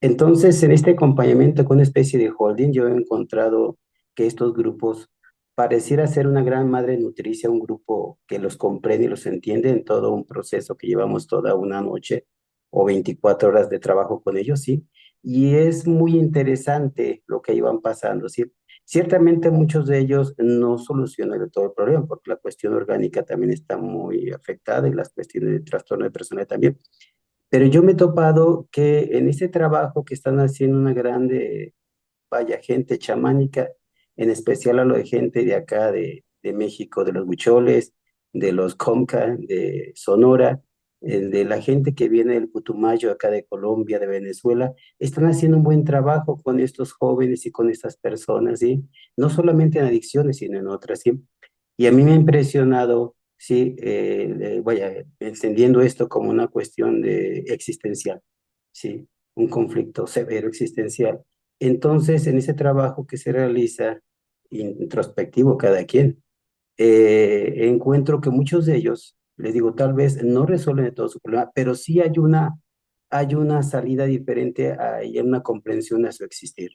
Entonces, en este acompañamiento con una especie de holding, yo he encontrado que estos grupos pareciera ser una gran madre nutricia, un grupo que los comprende y los entiende en todo un proceso que llevamos toda una noche o 24 horas de trabajo con ellos, ¿sí? Y es muy interesante lo que iban pasando, ¿sí? Ciertamente muchos de ellos no solucionan de todo el problema, porque la cuestión orgánica también está muy afectada y las cuestiones de trastorno de personalidad también. Pero yo me he topado que en este trabajo que están haciendo una grande, vaya, gente chamánica, en especial a lo de gente de acá de México, de los Huicholes, de los Comca, de Sonora, de la gente que viene del Putumayo, acá de Colombia, de Venezuela, están haciendo un buen trabajo con estos jóvenes y con estas personas, ¿sí? No solamente en adicciones, sino en otras, ¿sí? Y a mí me ha impresionado, sí, vaya, entendiendo esto como una cuestión de existencial, sí, un conflicto severo existencial. Entonces, en ese trabajo que se realiza, introspectivo cada quien, encuentro que muchos de ellos, les digo, tal vez no resuelven todo su problema, pero sí hay una salida diferente, hay una comprensión a su existir,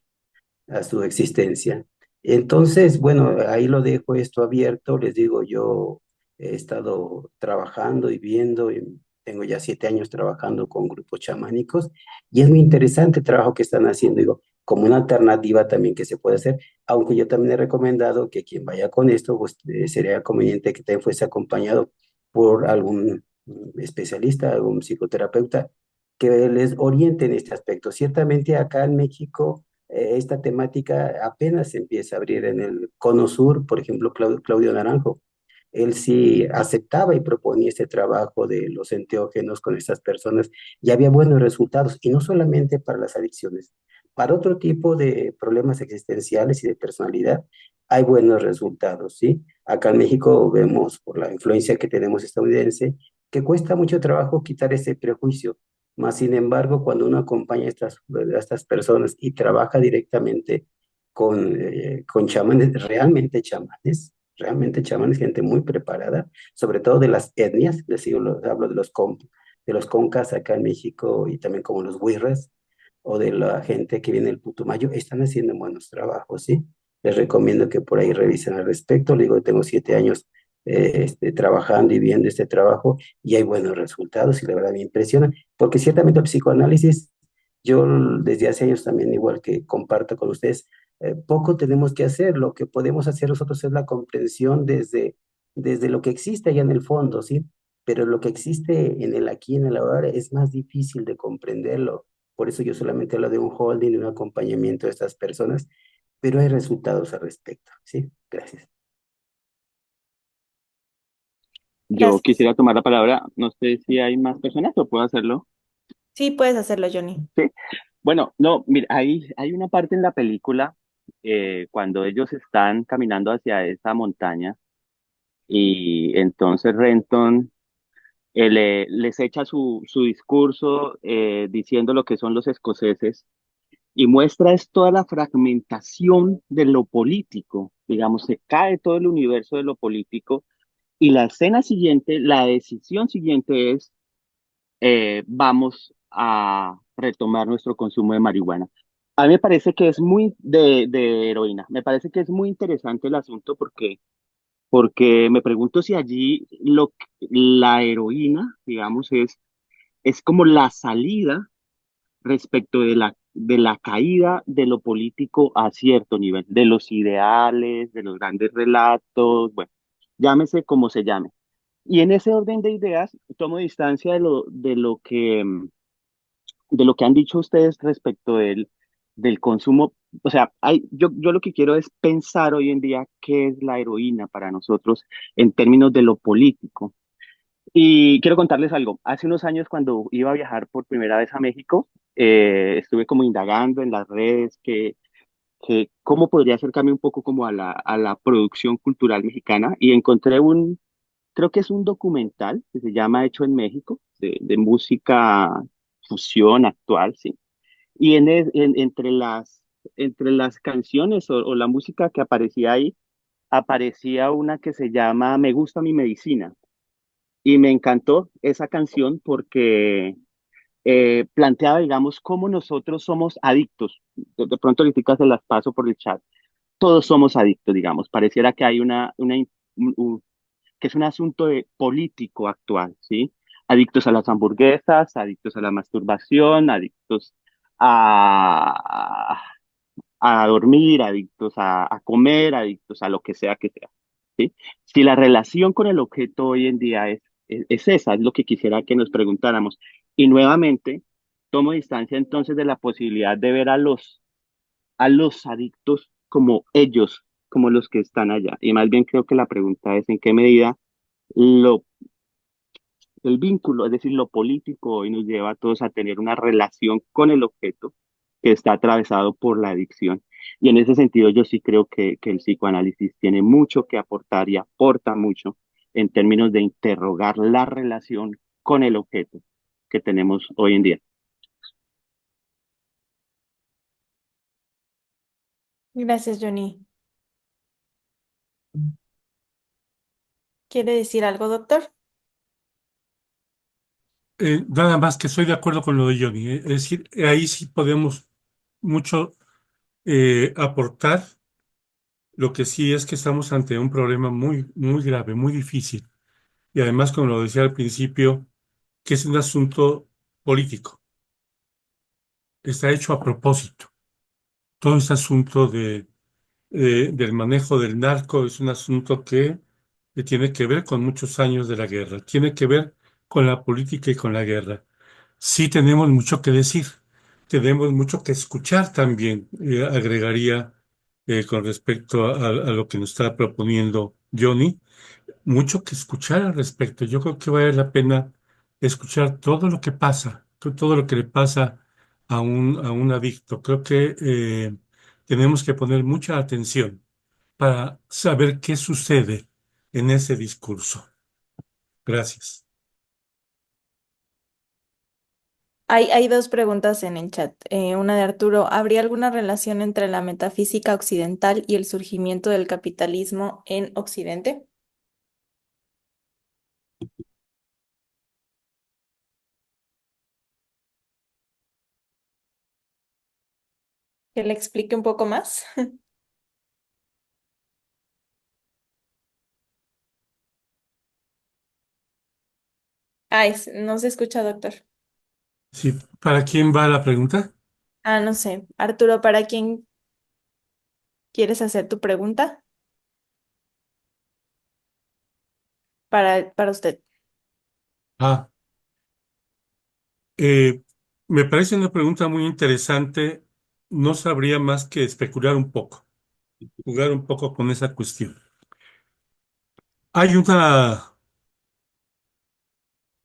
a su existencia. Entonces, bueno, ahí lo dejo esto abierto, les digo, yo he estado trabajando y viendo, y tengo ya 7 años trabajando con grupos chamánicos, y es muy interesante el trabajo que están haciendo, digo, como una alternativa también que se puede hacer, aunque yo también he recomendado que quien vaya con esto, pues sería conveniente que también fuese acompañado por algún especialista, algún psicoterapeuta, que les oriente en este aspecto. Ciertamente acá en México, esta temática apenas se empieza a abrir en el Cono Sur, por ejemplo, Claudio Naranjo. Él sí aceptaba y proponía este trabajo de los enteógenos con estas personas y había buenos resultados, y no solamente para las adicciones, para otro tipo de problemas existenciales y de personalidad hay buenos resultados, ¿sí? Acá en México vemos por la influencia que tenemos estadounidense que cuesta mucho trabajo quitar ese prejuicio. Más sin embargo, cuando uno acompaña a estas personas y trabaja directamente con chamanes, realmente chamanes, gente muy preparada, sobre todo de las etnias, les digo, hablo de los concas acá en México y también como los huirras o de la gente que viene del Putumayo, están haciendo buenos trabajos, ¿sí? Les recomiendo que por ahí revisen al respecto. Le digo, tengo 7 años trabajando y viendo este trabajo y hay buenos resultados y la verdad me impresiona, porque ciertamente el psicoanálisis, yo desde hace años también, igual que comparto con ustedes, poco tenemos que hacer, lo que podemos hacer nosotros es la comprensión desde lo que existe allá en el fondo, ¿sí? Pero lo que existe en el aquí, en el ahora, es más difícil de comprenderlo. Por eso yo solamente hablo de un holding, de un acompañamiento de estas personas, pero hay resultados al respecto, ¿sí? Gracias. Yo Gracias. quisiera tomar la palabra, no sé si hay más personas o puedo hacerlo. Sí, puedes hacerlo, Johnny. Sí. Bueno, no, mira, hay una parte en la película cuando ellos están caminando hacia esa montaña y entonces Renton les echa su discurso diciendo lo que son los escoceses y muestra es toda la fragmentación de lo político, digamos, se cae todo el universo de lo político y la escena siguiente, la decisión siguiente es vamos a retomar nuestro consumo de marihuana. A mí me parece que es muy de heroína, me parece que es muy interesante el asunto porque me pregunto si allí la heroína, digamos, es como la salida respecto de la caída de lo político a cierto nivel, de los ideales, de los grandes relatos, bueno, llámese como se llame. Y en ese orden de ideas, tomo distancia de lo que han dicho ustedes respecto del consumo. O sea, yo lo que quiero es pensar hoy en día qué es la heroína para nosotros en términos de lo político. Y quiero contarles algo. Hace unos años, cuando iba a viajar por primera vez a México, estuve como indagando en las redes que cómo podría acercarme un poco como a a la producción cultural mexicana y encontré creo que es un documental que se llama Hecho en México, de música fusión actual, sí. Y entre las canciones o la música que aparecía ahí, aparecía una que se llama Me gusta mi medicina. Y me encantó esa canción porque planteaba, digamos, cómo nosotros somos adictos. De pronto ahorita se las paso por el chat. Todos somos adictos, digamos. Pareciera que hay que es un asunto de político actual, ¿sí? Adictos a las hamburguesas, adictos a la masturbación, adictos a, a dormir, adictos a comer, adictos a lo que sea, ¿sí? Si la relación con el objeto hoy en día es esa, es lo que quisiera que nos preguntáramos. Y nuevamente, tomo distancia entonces de la posibilidad de ver a los adictos como ellos, como los que están allá. Y más bien creo que la pregunta es en qué medida lo, el vínculo, es decir, lo político hoy nos lleva a todos a tener una relación con el objeto que está atravesado por la adicción. Y en ese sentido yo sí creo que el psicoanálisis tiene mucho que aportar y aporta mucho en términos de interrogar la relación con el objeto que tenemos hoy en día. Gracias, Johnny. ¿Quiere decir algo, doctor? Nada más que estoy de acuerdo con lo de Johnny. Es decir, ahí sí podemos mucho aportar. Lo que sí es que estamos ante un problema muy, muy grave, muy difícil. Y además, como lo decía al principio, que es un asunto político. Está hecho a propósito. Todo este asunto del manejo del narco es un asunto que tiene que ver con muchos años de la guerra. Tiene que ver con la política y con la guerra. Sí tenemos mucho que decir, tenemos mucho que escuchar también, agregaría con respecto a lo que nos está proponiendo Johnny, mucho que escuchar al respecto. Yo creo que vale la pena escuchar todo lo que pasa, todo lo que le pasa a un adicto. Creo que tenemos que poner mucha atención para saber qué sucede en ese discurso. Gracias. Hay dos preguntas en el chat. Una de Arturo, ¿habría alguna relación entre la metafísica occidental y el surgimiento del capitalismo en Occidente? Que le explique un poco más. No se escucha, doctor. Sí, ¿para quién va la pregunta? No sé. Arturo, ¿para quién quieres hacer tu pregunta? Para usted. Ah, eh, me parece una pregunta muy interesante. No sabría más que especular un poco, jugar un poco con esa cuestión. Hay una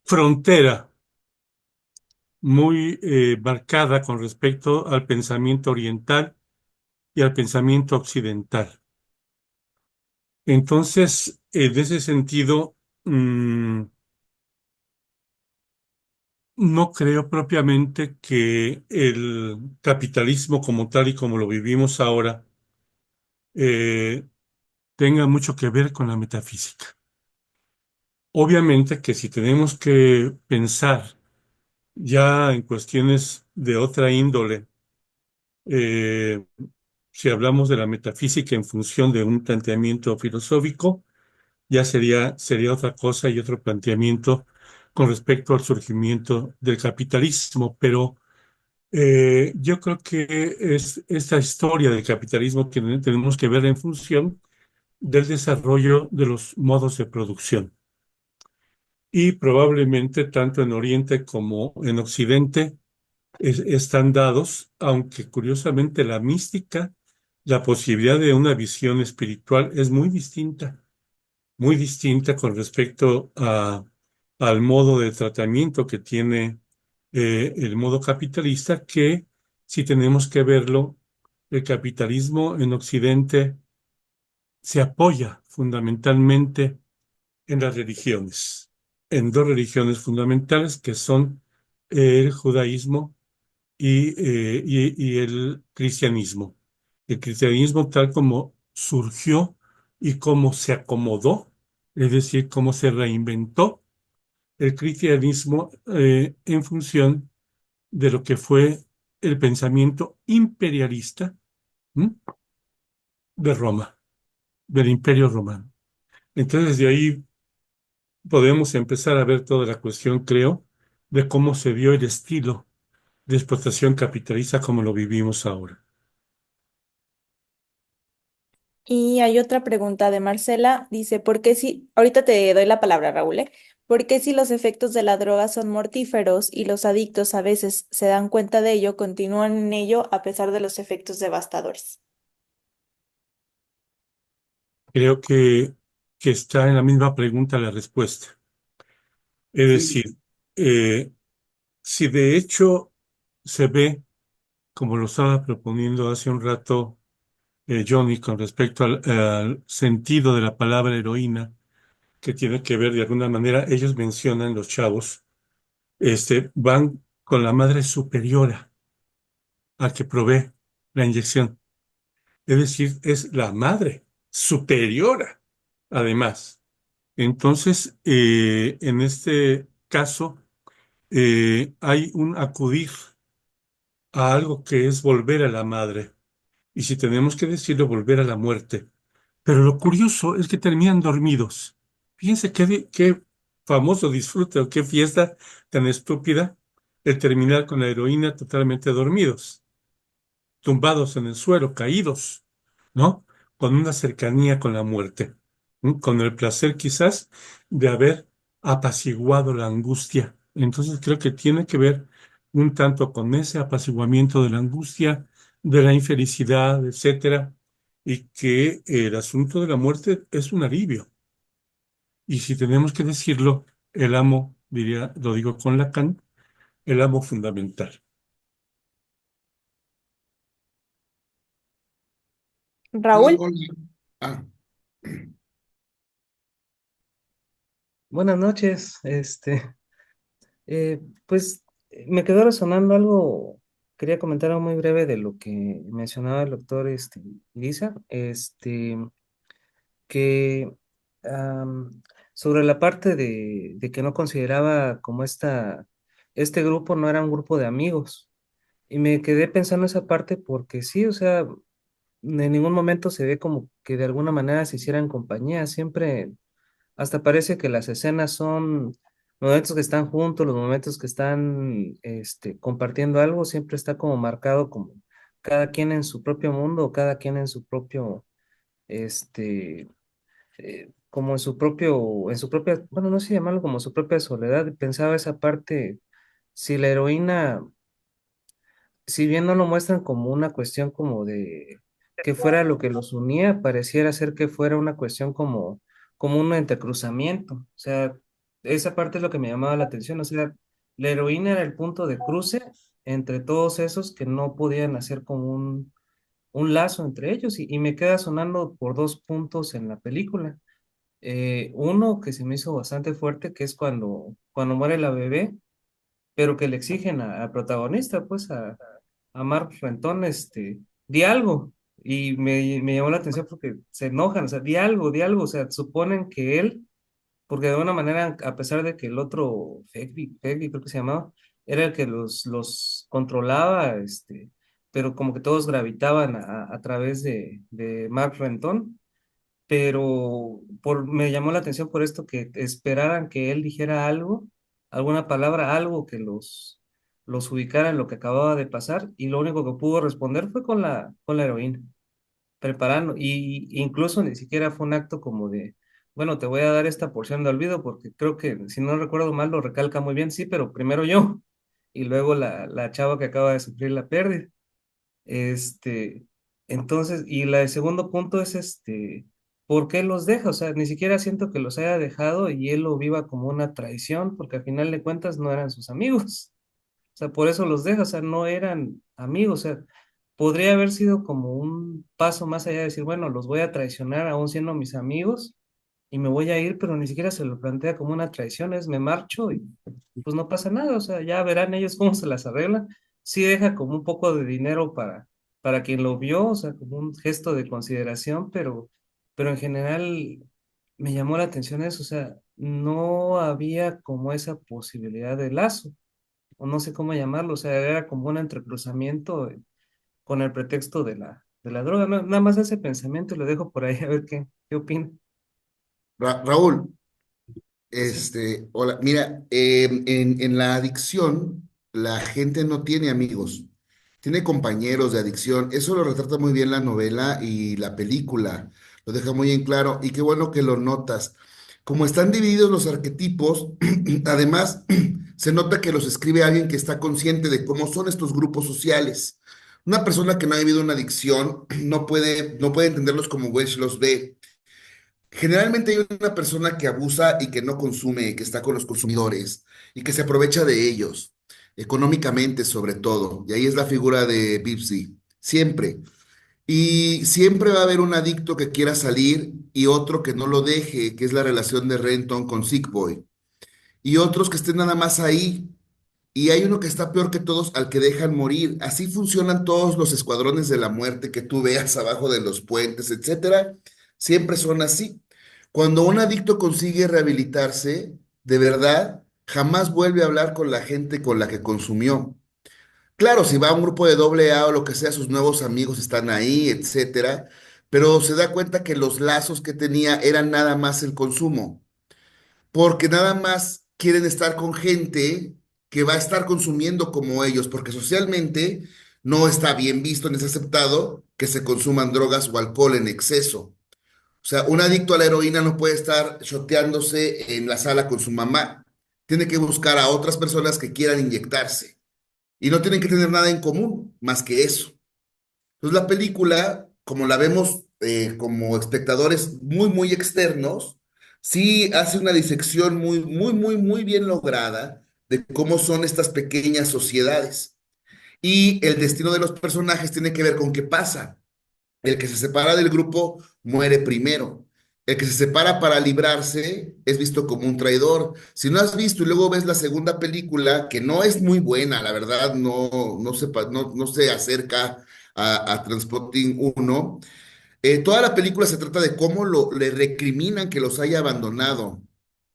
frontera muy marcada con respecto al pensamiento oriental y al pensamiento occidental. Entonces, en ese sentido, no creo propiamente que el capitalismo como tal y como lo vivimos ahora eh, tenga mucho que ver con la metafísica. Obviamente que si tenemos que pensar ya en cuestiones de otra índole, eh, si hablamos de la metafísica en función de un planteamiento filosófico, ya sería otra cosa y otro planteamiento con respecto al surgimiento del capitalismo, pero yo creo que es esta historia del capitalismo que tenemos que ver en función del desarrollo de los modos de producción. Y probablemente tanto en Oriente como en Occidente están dados, aunque curiosamente la mística, la posibilidad de una visión espiritual es muy distinta con respecto al modo de tratamiento que tiene el modo capitalista, que si tenemos que verlo, el capitalismo en Occidente se apoya fundamentalmente en las religiones, en dos religiones fundamentales que son el judaísmo y el cristianismo. El cristianismo tal como surgió y cómo se acomodó, es decir, cómo se reinventó el cristianismo en función de lo que fue el pensamiento imperialista, ¿m?, de Roma, del Imperio Romano. Entonces, de ahí podemos empezar a ver toda la cuestión, creo, de cómo se dio el estilo de explotación capitalista como lo vivimos ahora. Y hay otra pregunta de Marcela. Dice, ¿por qué si, ahorita te doy la palabra, Raúl, ¿por qué si los efectos de la droga son mortíferos y los adictos a veces se dan cuenta de ello, continúan en ello a pesar de los efectos devastadores? Creo que está en la misma pregunta la respuesta. Es Sí, decir, eh, si de hecho se ve, como lo estaba proponiendo hace un rato Johnny, con respecto al sentido de la palabra heroína, que tiene que ver de alguna manera, ellos mencionan, los chavos, van con la madre superiora a que provee la inyección. Es decir, es la madre superiora, además. Entonces, en este caso, hay un acudir a algo que es volver a la madre. Y si tenemos que decirlo, volver a la muerte. Pero lo curioso es que terminan dormidos. Fíjense qué famoso disfrute o qué fiesta tan estúpida el terminar con la heroína totalmente dormidos, tumbados en el suelo, caídos, ¿no? Con una cercanía con la muerte, ¿no? Con el placer quizás de haber apaciguado la angustia. Entonces creo que tiene que ver un tanto con ese apaciguamiento de la angustia, de la infelicidad, etcétera, y que el asunto de la muerte es un alivio. Y si tenemos que decirlo, el amo, diría, lo digo con Lacan, el amo fundamental. hola, Raúl, hola. Ah, Buenas noches. Pues me quedó resonando algo, quería comentar algo muy breve de lo que mencionaba el doctor Lisa, que am, sobre la parte de que no consideraba como este grupo no era un grupo de amigos. Y me quedé pensando esa parte porque sí, o sea, en ningún momento se ve como que de alguna manera se hicieran compañía, siempre hasta parece que las escenas son los momentos que están juntos, los momentos que están compartiendo algo, siempre está como marcado como cada quien en su propio mundo, cada quien en su propio, este, como en su propia, bueno, no sé llamarlo como su propia soledad. Pensaba esa parte, si la heroína si bien no lo muestran como una cuestión como de que fuera lo que los unía, pareciera ser que fuera una cuestión como un entrecruzamiento. O sea, esa parte es lo que me llamaba la atención. O sea, la heroína era el punto de cruce entre todos esos que no podían hacer como un lazo entre ellos. Y me queda sonando por dos puntos en la película. Uno que se me hizo bastante fuerte, que es cuando muere la bebé pero que le exigen al protagonista, pues a Mark Renton, di algo. Y me llamó la atención porque se enojan, o sea, di algo, o sea, suponen que él, porque de alguna manera, a pesar de que el otro, Fegby creo que se llamaba, era el que los controlaba, pero como que todos gravitaban a través de Mark Renton, me llamó la atención por esto que esperaran que él dijera algo, alguna palabra, algo que los ubicara en lo que acababa de pasar, y lo único que pudo responder fue con la heroína, preparando, y incluso ni siquiera fue un acto como de, bueno, te voy a dar esta porción de olvido, porque creo que, si no recuerdo mal, lo recalca muy bien, sí, pero primero yo, y luego la chava que acaba de sufrir la pérdida. Este, entonces, y el segundo punto es ¿por qué los deja? O sea, ni siquiera siento que los haya dejado y él lo viva como una traición, porque al final de cuentas no eran sus amigos. O sea, por eso los deja, o sea, no eran amigos, o sea, podría haber sido como un paso más allá de decir, bueno, los voy a traicionar aún siendo mis amigos y me voy a ir, pero ni siquiera se lo plantea como una traición, es me marcho y pues no pasa nada, o sea, ya verán ellos cómo se las arreglan. Sí deja como un poco de dinero para quien lo vio, o sea, como un gesto de consideración, pero en general me llamó la atención eso, o sea, no había como esa posibilidad de lazo, o no sé cómo llamarlo, o sea, era como un entrecruzamiento con el pretexto de la droga. Nada más ese pensamiento lo dejo por ahí a ver qué opina. Raúl, hola, mira, en la adicción, la gente no tiene amigos, tiene compañeros de adicción. Eso lo retrata muy bien la novela y la película, lo deja muy en claro, y qué bueno que lo notas. Como están divididos los arquetipos, además, se nota que los escribe alguien que está consciente de cómo son estos grupos sociales. Una persona que no ha vivido una adicción no puede entenderlos como Welsh los ve. Generalmente hay una persona que abusa y que no consume, que está con los consumidores y que se aprovecha de ellos, económicamente sobre todo. Y ahí es la figura de Bibsy, siempre. Y siempre va a haber un adicto que quiera salir y otro que no lo deje, que es la relación de Renton con Sick Boy. Y otros que estén nada más ahí. Y hay uno que está peor que todos, al que dejan morir. Así funcionan todos los escuadrones de la muerte que tú veas abajo de los puentes, etcétera. Siempre son así. Cuando un adicto consigue rehabilitarse, de verdad, jamás vuelve a hablar con la gente con la que consumió. Claro, si va a un grupo de doble A o lo que sea, sus nuevos amigos están ahí, etcétera, pero se da cuenta que los lazos que tenía eran nada más el consumo, porque nada más quieren estar con gente que va a estar consumiendo como ellos, porque socialmente no está bien visto ni es aceptado que se consuman drogas o alcohol en exceso. O sea, un adicto a la heroína no puede estar shoteándose en la sala con su mamá. Tiene que buscar a otras personas que quieran inyectarse. Y no tienen que tener nada en común más que eso. Entonces la película, como la vemos como espectadores muy externos, sí hace una disección muy bien lograda de cómo son estas pequeñas sociedades. Y el destino de los personajes tiene que ver con qué pasa. El que se separa del grupo muere primero. El que se separa para librarse es visto como un traidor. Si no has visto y luego ves la segunda película, que no es muy buena, la verdad, no se acerca a Transpotting 1. Toda la película se trata de cómo le recriminan que los haya abandonado,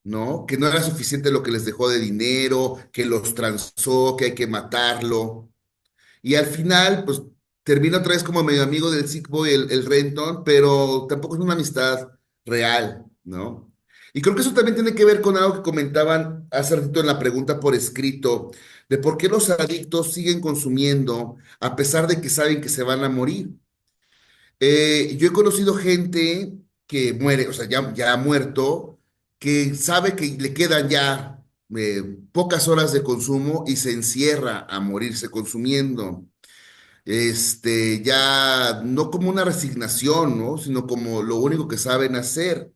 ¿no? Que no era suficiente lo que les dejó de dinero, que los transó, que hay que matarlo. Y al final, pues termina otra vez como medio amigo del Sick Boy, el Renton, pero tampoco es una amistad real, ¿no? Y creo que eso también tiene que ver con algo que comentaban hace ratito en la pregunta por escrito, de por qué los adictos siguen consumiendo a pesar de que saben que se van a morir. Yo he conocido gente que muere, o sea, ya ha muerto, que sabe que le quedan ya pocas horas de consumo y se encierra a morirse consumiendo ya no como una resignación, ¿no? Sino como lo único que saben hacer.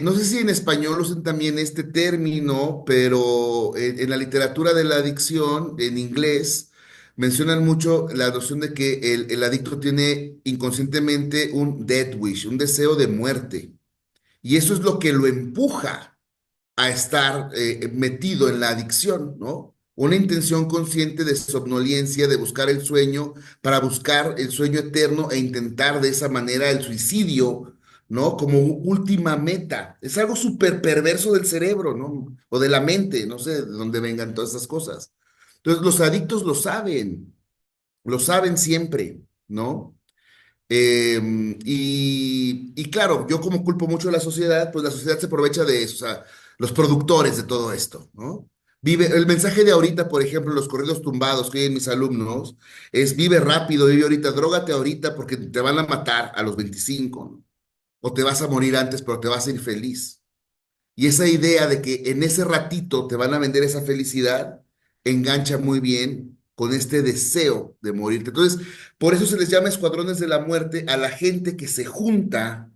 No sé si en español usan también este término, pero en la literatura de la adicción, en inglés, mencionan mucho la noción de que el adicto tiene inconscientemente un death wish, un deseo de muerte. Y eso es lo que lo empuja a estar metido en la adicción, ¿no? Una intención consciente de somnolencia, de buscar el sueño, para buscar el sueño eterno e intentar de esa manera el suicidio, ¿no? Como última meta. Es algo súper perverso del cerebro, ¿no? O de la mente, no sé de dónde vengan todas esas cosas. Entonces, los adictos lo saben siempre, ¿no? Y claro, yo como culpo mucho a la sociedad, pues la sociedad se aprovecha de eso, o sea, los productores de todo esto, ¿no? Vive, el mensaje de ahorita, por ejemplo, los corridos tumbados que hay en mis alumnos, es vive rápido, vive ahorita, drógate ahorita porque te van a matar a los 25, ¿no? O te vas a morir antes, pero te vas a ir feliz. Y esa idea de que en ese ratito te van a vender esa felicidad, engancha muy bien con este deseo de morirte. Entonces, por eso se les llama escuadrones de la muerte a la gente que se junta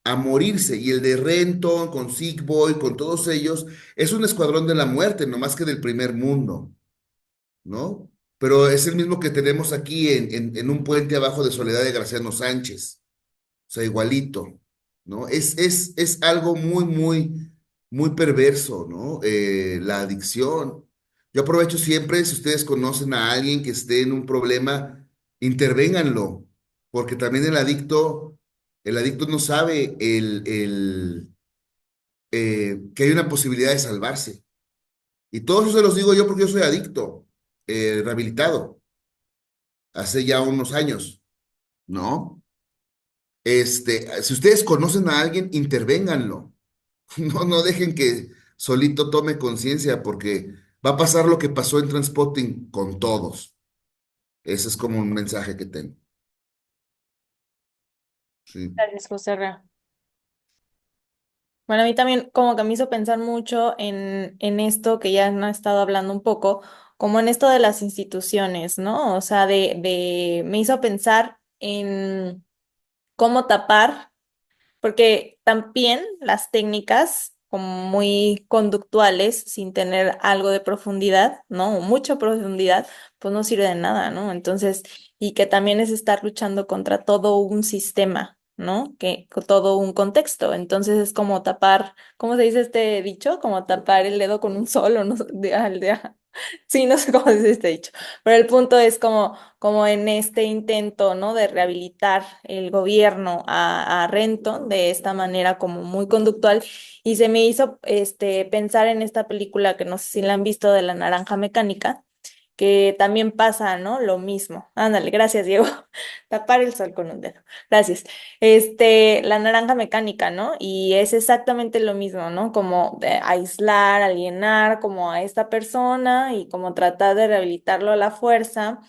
a morirse. Y el de Renton, con Sick Boy, con todos ellos, es un escuadrón de la muerte, no más que del primer mundo, ¿no? Pero es el mismo que tenemos aquí en un puente abajo de Soledad de Graciano Sánchez. O sea, igualito, ¿no? Es algo muy perverso, ¿no? La adicción. Yo aprovecho siempre, si ustedes conocen a alguien que esté en un problema, intervénganlo, porque también el adicto no sabe que hay una posibilidad de salvarse. Y todo eso se los digo yo porque yo soy adicto, rehabilitado, hace ya unos años, ¿no? Si ustedes conocen a alguien, intervénganlo. No dejen que solito tome conciencia porque va a pasar lo que pasó en Transpotting con todos. Ese es como un mensaje que tengo. Sí. Gracias, José Ra. Bueno, a mí también como que me hizo pensar mucho en esto que ya han estado hablando un poco, como en esto de las instituciones, ¿no? O sea, me hizo pensar en cómo tapar porque también las técnicas como muy conductuales, sin tener algo de profundidad, ¿no? O mucha profundidad, pues no sirve de nada, ¿no? Entonces, y que también es estar luchando contra todo un sistema, ¿no? Que con todo un contexto. Entonces es como tapar, ¿cómo se dice este dicho? Como tapar el dedo con un sol o no sé, sí, no sé cómo se dice este dicho. Pero el punto es como en este intento, ¿no? De rehabilitar el gobierno a Renton de esta manera como muy conductual. Y se me hizo pensar en esta película que no sé si la han visto, de La Naranja Mecánica, que también pasa, ¿no? Lo mismo. Ándale, gracias, Diego. Tapar el sol con un dedo. Gracias. La naranja mecánica, ¿no? Y es exactamente lo mismo, ¿no? Como de aislar, alienar como a esta persona y como tratar de rehabilitarlo a la fuerza,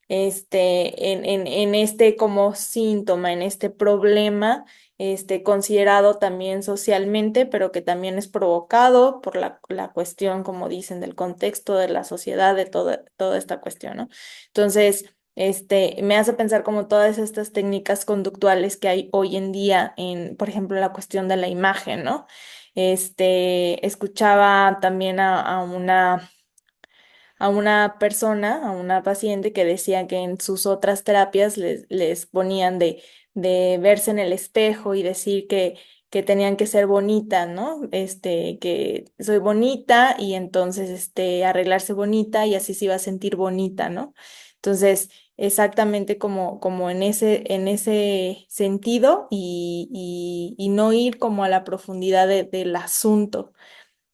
en este como síntoma, en este problema considerado también socialmente, pero que también es provocado por la cuestión, como dicen, del contexto de la sociedad, de toda esta cuestión, ¿no? Entonces, me hace pensar como todas estas técnicas conductuales que hay hoy en día en, por ejemplo, la cuestión de la imagen, ¿no? Escuchaba también a una persona, a una paciente que decía que en sus otras terapias les ponían de verse en el espejo y decir que tenían que ser bonitas, ¿no? Que soy bonita y entonces, arreglarse bonita y así se iba a sentir bonita, ¿no? Entonces, exactamente como en ese sentido y no ir como a la profundidad del asunto.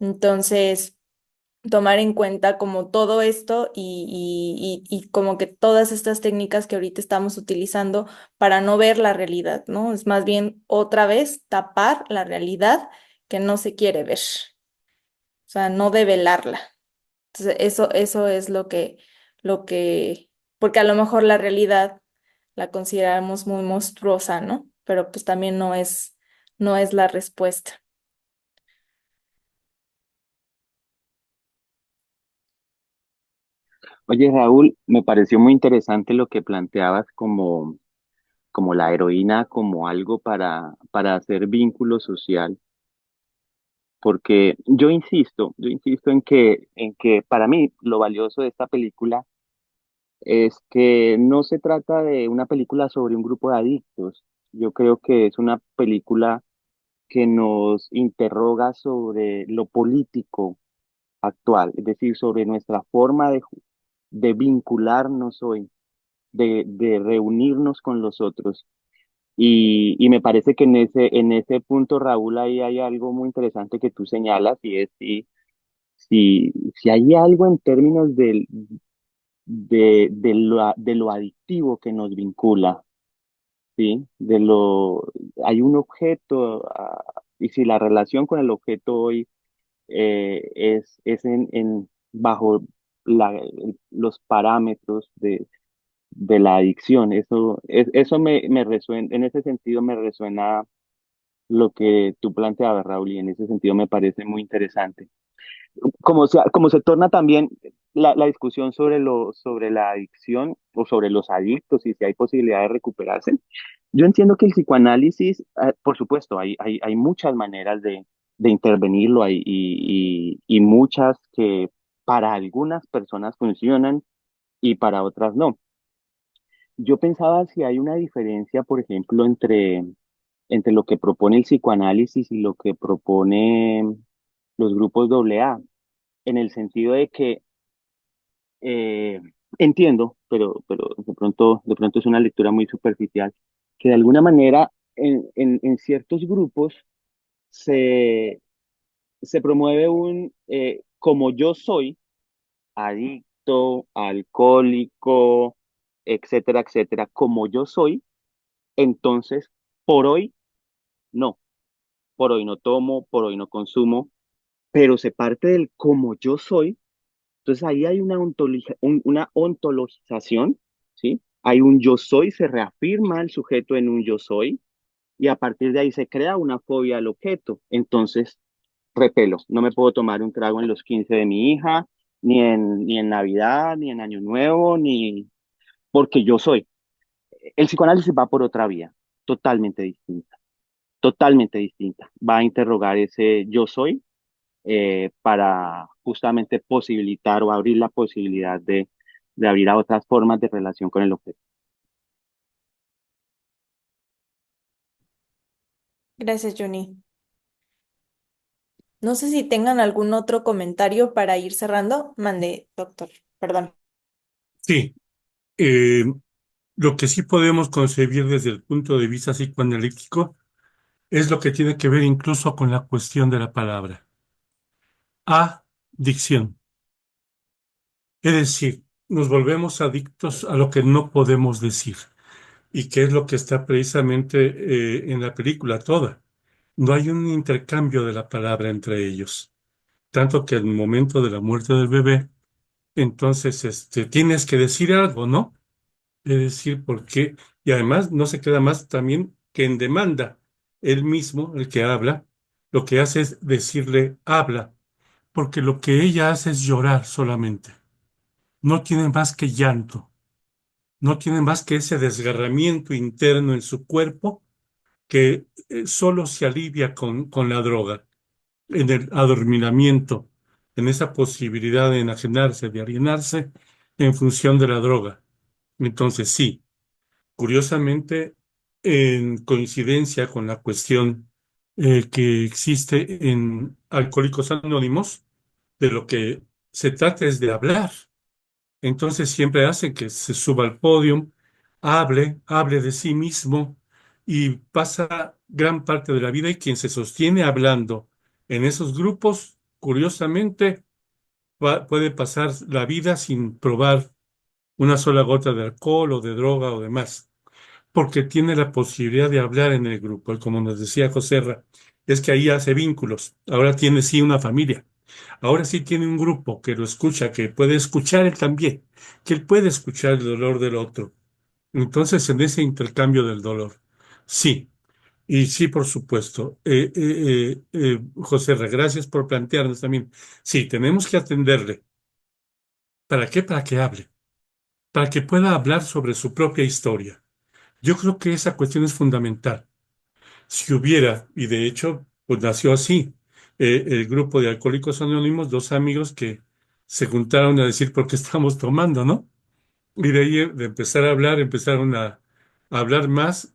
Entonces, tomar en cuenta como todo esto y como que todas estas técnicas que ahorita estamos utilizando para no ver la realidad, ¿no? Es más bien otra vez tapar la realidad que no se quiere ver, o sea, no develarla. Entonces, eso es porque a lo mejor la realidad la consideramos muy monstruosa, ¿no? Pero pues también no es la respuesta. Oye, Raúl, me pareció muy interesante lo que planteabas como la heroína, como algo para hacer vínculo social, porque yo insisto en que para mí lo valioso de esta película es que no se trata de una película sobre un grupo de adictos. Yo creo que es una película que nos interroga sobre lo político actual, es decir, sobre nuestra forma de vincularnos hoy, de reunirnos con los otros. Y me parece que en ese punto, Raúl, ahí hay algo muy interesante que tú señalas, y es si hay algo en términos de lo adictivo que nos vincula, ¿sí? Hay un objeto, y si la relación con el objeto hoy es bajo los parámetros de la adicción. Eso me resuena, en ese sentido me resuena lo que tú planteabas, Raúl, y en ese sentido me parece muy interesante. Como se torna también la discusión sobre la adicción o sobre los adictos y si hay posibilidad de recuperarse. Yo entiendo que el psicoanálisis, por supuesto, hay muchas maneras de intervenirlo y muchas que para algunas personas funcionan y para otras no. Yo pensaba si hay una diferencia, por ejemplo, entre lo que propone el psicoanálisis y lo que propone los grupos AA, en el sentido de que eh, entiendo, pero de pronto es una lectura muy superficial, que de alguna manera en ciertos grupos se, se promueve como yo soy, adicto, alcohólico, etcétera, etcétera, como yo soy, entonces por hoy no, por hoy no tomo, por hoy no consumo, pero se parte del como yo soy. Entonces ahí hay una ontologización, ¿sí? Hay un yo soy, se reafirma el sujeto en un yo soy, y a partir de ahí se crea una fobia al objeto. Entonces, repelo, no me puedo tomar un trago en los 15 de mi hija, ni en Navidad, ni en Año Nuevo, ni porque yo soy. El psicoanálisis va por otra vía, totalmente distinta. totalmente distinta. Va a interrogar ese yo soy para justamente posibilitar o abrir la posibilidad de abrir a otras formas de relación con el objeto. Gracias, Johnny. No sé si tengan algún otro comentario para ir cerrando. Mande, doctor. Perdón. Sí, eh, lo que sí podemos concebir desde el punto de vista psicoanalítico es lo que tiene que ver incluso con la cuestión de la palabra. Adicción. Es decir, nos volvemos adictos a lo que no podemos decir y que es lo que está precisamente en la película toda. No hay un intercambio de la palabra entre ellos. Tanto que al momento de la muerte del bebé, entonces tienes que decir algo, ¿no? Es decir, porque, y además no se queda más también que en demanda. Él mismo, el que habla, lo que hace es decirle, habla, porque lo que ella hace es llorar solamente. No tiene más que llanto, no tiene más que ese desgarramiento interno en su cuerpo que solo se alivia con la droga, en el adormilamiento, en esa posibilidad de enajenarse, de alienarse en función de la droga. Entonces, sí. Curiosamente, en coincidencia con la cuestión que existe en Alcohólicos Anónimos, de lo que se trata es de hablar. Entonces siempre hacen que se suba al podio, hable de sí mismo y pasa gran parte de la vida y quien se sostiene hablando en esos grupos, curiosamente, puede pasar la vida sin probar una sola gota de alcohol o de droga o demás porque tiene la posibilidad de hablar en el grupo. Y como nos decía Joserra, es que ahí hace vínculos. Ahora tiene sí una familia. Ahora sí tiene un grupo que lo escucha, que puede escuchar él también, que él puede escuchar el dolor del otro. Entonces, en ese intercambio del dolor, sí. Y sí, por supuesto. Joserra, gracias por plantearnos también. Sí, tenemos que atenderle. ¿Para qué? Para que hable. Para que pueda hablar sobre su propia historia. Yo creo que esa cuestión es fundamental. Si hubiera, y de hecho, pues nació así, el grupo de Alcohólicos Anónimos, dos amigos que se juntaron a decir por qué estamos tomando, ¿no? Y de ahí, de empezar a hablar, empezaron a hablar más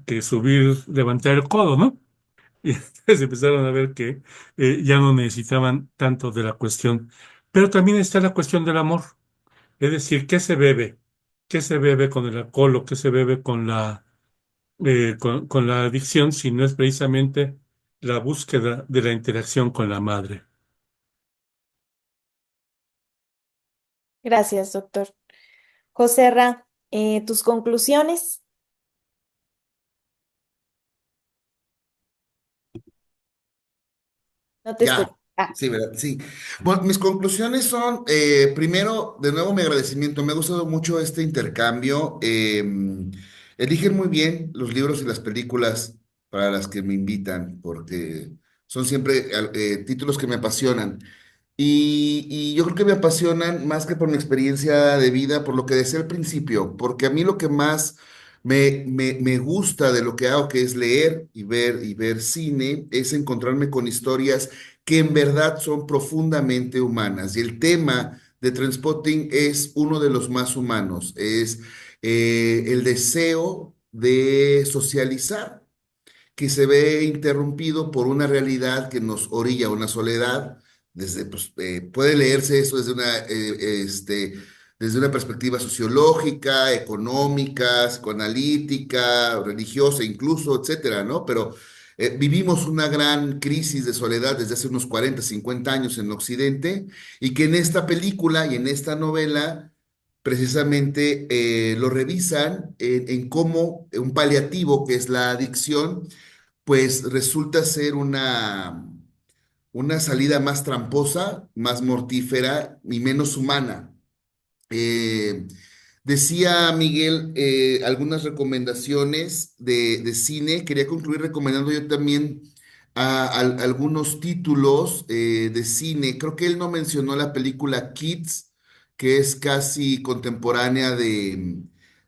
que subir, levantar el codo, ¿no? Y entonces empezaron a ver que ya no necesitaban tanto de la cuestión. Pero también está la cuestión del amor, es decir, ¿qué se bebe? ¿Qué se bebe con el alcohol o qué se bebe con la adicción, si no es precisamente la búsqueda de la interacción con la madre? Gracias, doctor. Joserra, tus conclusiones. No te Ya, escucho. Ah, sí, ¿verdad? Sí. Bueno, mis conclusiones son, primero, de nuevo mi agradecimiento. Me ha gustado mucho este intercambio. Eligen muy bien los libros y las películas para las que me invitan, porque son siempre títulos que me apasionan. Y yo creo que me apasionan más que por mi experiencia de vida, por lo que decía al principio, porque a mí lo que más me gusta de lo que hago, que es leer y ver cine, es encontrarme con historias que en verdad son profundamente humanas. Y el tema de Trainspotting es uno de los más humanos, es el deseo de socializar que se ve interrumpido por una realidad que nos orilla a una soledad. Pues, puede leerse eso desde una perspectiva sociológica, económica, psicoanalítica, religiosa, incluso, etcétera, ¿no? Pero vivimos una gran crisis de soledad desde hace unos 40, 50 años en Occidente y que en esta película y en esta novela precisamente lo revisan en cómo un paliativo que es la adicción pues resulta ser una salida más tramposa, más mortífera y menos humana. Eh, Decía Miguel algunas recomendaciones de cine. Quería concluir recomendando yo también algunos títulos de cine. Creo que él no mencionó la película Kids, que es casi contemporánea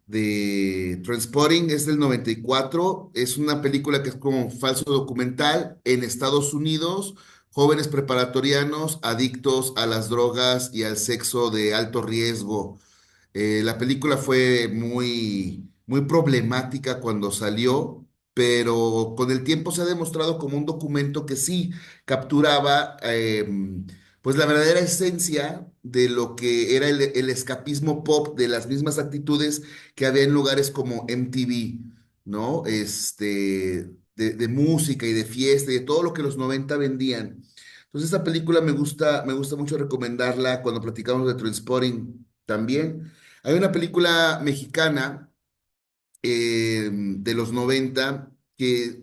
de Trainspotting, es del 94. Es una película que es como falso documental en Estados Unidos, jóvenes preparatorianos adictos a las drogas y al sexo de alto riesgo. La película fue muy problemática cuando salió, pero con el tiempo se ha demostrado como un documento que sí capturaba pues la verdadera esencia de lo que era el escapismo pop, de las mismas actitudes que había en lugares como MTV, ¿no? De música y de fiesta y de todo lo que los 90 vendían. Entonces esta película me gusta mucho recomendarla cuando platicamos de Trainspotting también. Hay una película mexicana de los 90 que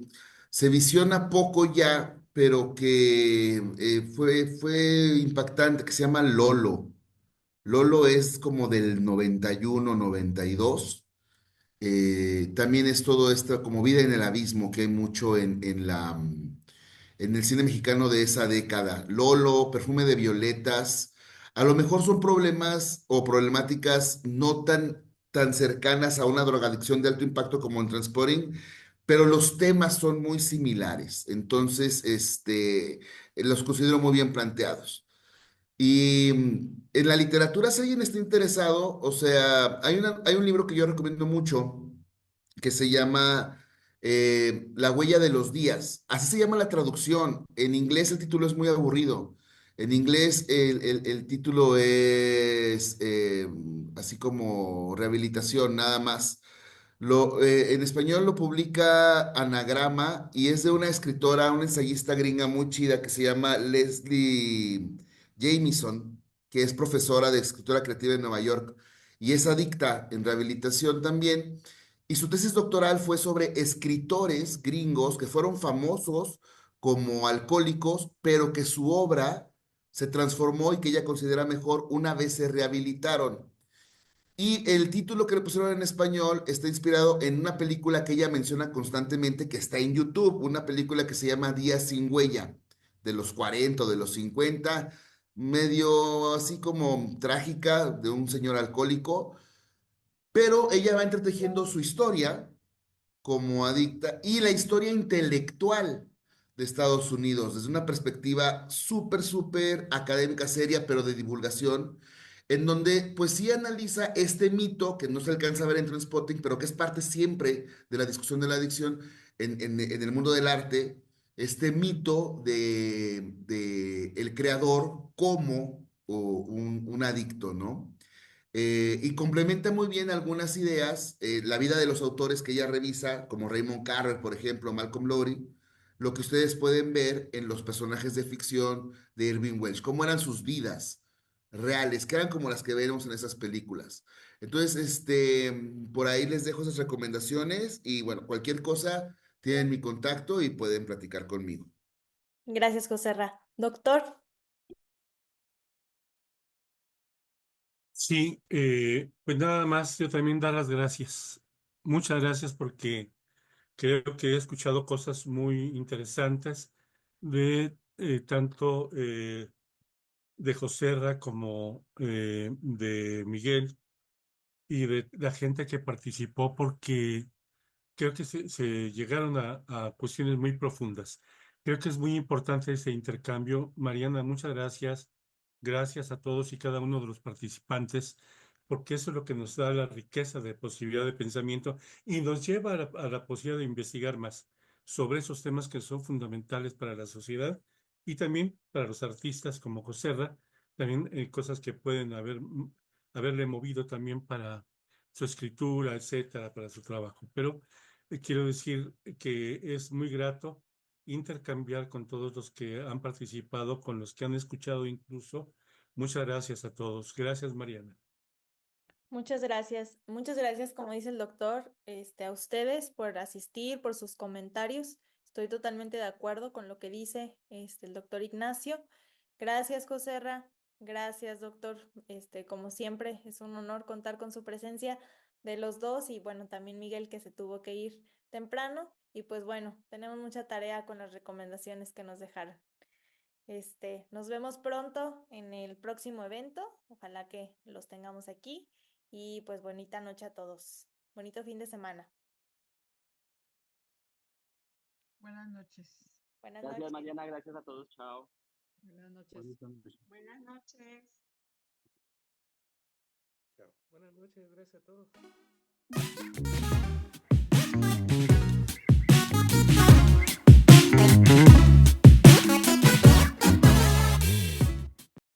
se visiona poco ya, pero que fue impactante, que se llama Lolo. Lolo es como del 91, 92. También es todo esto como vida en el abismo que hay mucho en el cine mexicano de esa década. Lolo, Perfume de Violetas, a lo mejor son problemas o problemáticas no tan cercanas a una drogadicción de alto impacto como en Transporting, pero los temas son muy similares. Entonces, los considero muy bien planteados. Y en la literatura, si alguien está interesado, o sea, hay un libro que yo recomiendo mucho que se llama La huella de los días. Así se llama la traducción. En inglés el título es muy aburrido. En inglés el título es así como rehabilitación, nada más. En español lo publica Anagrama y es de una escritora, una ensayista gringa muy chida que se llama Leslie Jamieson, que es profesora de escritura creativa en Nueva York y es adicta en rehabilitación también. Y su tesis doctoral fue sobre escritores gringos que fueron famosos como alcohólicos, pero que su obra se transformó y que ella considera mejor una vez se rehabilitaron. Y el título que le pusieron en español está inspirado en una película que ella menciona constantemente que está en YouTube, una película que se llama Días sin huella, de los 40 o de los 50, medio así como trágica de un señor alcohólico, pero ella va entretejiendo su historia como adicta y la historia intelectual de Estados Unidos desde una perspectiva súper académica, seria, pero de divulgación, en donde pues sí analiza este mito que no se alcanza a ver en Trainspotting, pero que es parte siempre de la discusión de la adicción en el mundo del arte, este mito de el creador como un adicto, ¿no? Y complementa muy bien algunas ideas, la vida de los autores que ella revisa, como Raymond Carver, por ejemplo, Malcolm Lowry, lo que ustedes pueden ver en los personajes de ficción de Irving Welsh, cómo eran sus vidas reales, que eran como las que vemos en esas películas. Entonces, por ahí les dejo esas recomendaciones y bueno, cualquier cosa, tienen mi contacto y pueden platicar conmigo. Gracias, José Ra. Doctor, Sí, pues nada más, yo también dar las gracias. Muchas gracias porque creo que he escuchado cosas muy interesantes de tanto de Joserra como de Miguel y de la gente que participó porque creo que se llegaron a cuestiones muy profundas. Creo que es muy importante ese intercambio. Mariana, muchas gracias. Gracias a todos y cada uno de los participantes, porque eso es lo que nos da la riqueza de posibilidad de pensamiento y nos lleva a la posibilidad de investigar más sobre esos temas que son fundamentales para la sociedad y también para los artistas como Joserra, también cosas que pueden haberle movido también para su escritura, etcétera, para su trabajo. Pero quiero decir que es muy grato intercambiar con todos los que han participado, con los que han escuchado incluso. Muchas gracias a todos. Gracias, Mariana. muchas gracias. Muchas gracias, como dice el doctor, a ustedes por asistir, por sus comentarios. Estoy totalmente de acuerdo con lo que dice el doctor Ignacio. Gracias, José Ra. Gracias, doctor. Como siempre, es un honor contar con su presencia de los dos y bueno, también Miguel que se tuvo que ir temprano. Y pues bueno, tenemos mucha tarea con las recomendaciones que nos dejaron. Nos vemos pronto en el próximo evento. Ojalá que los tengamos aquí. Y pues bonita noche a todos. Bonito fin de semana. Buenas noches. Buenas Gracias, noches. Mariana, gracias a todos, chao. Buenas noches. Bonita noche. Buenas noches. Chao. Buenas noches, gracias a todos.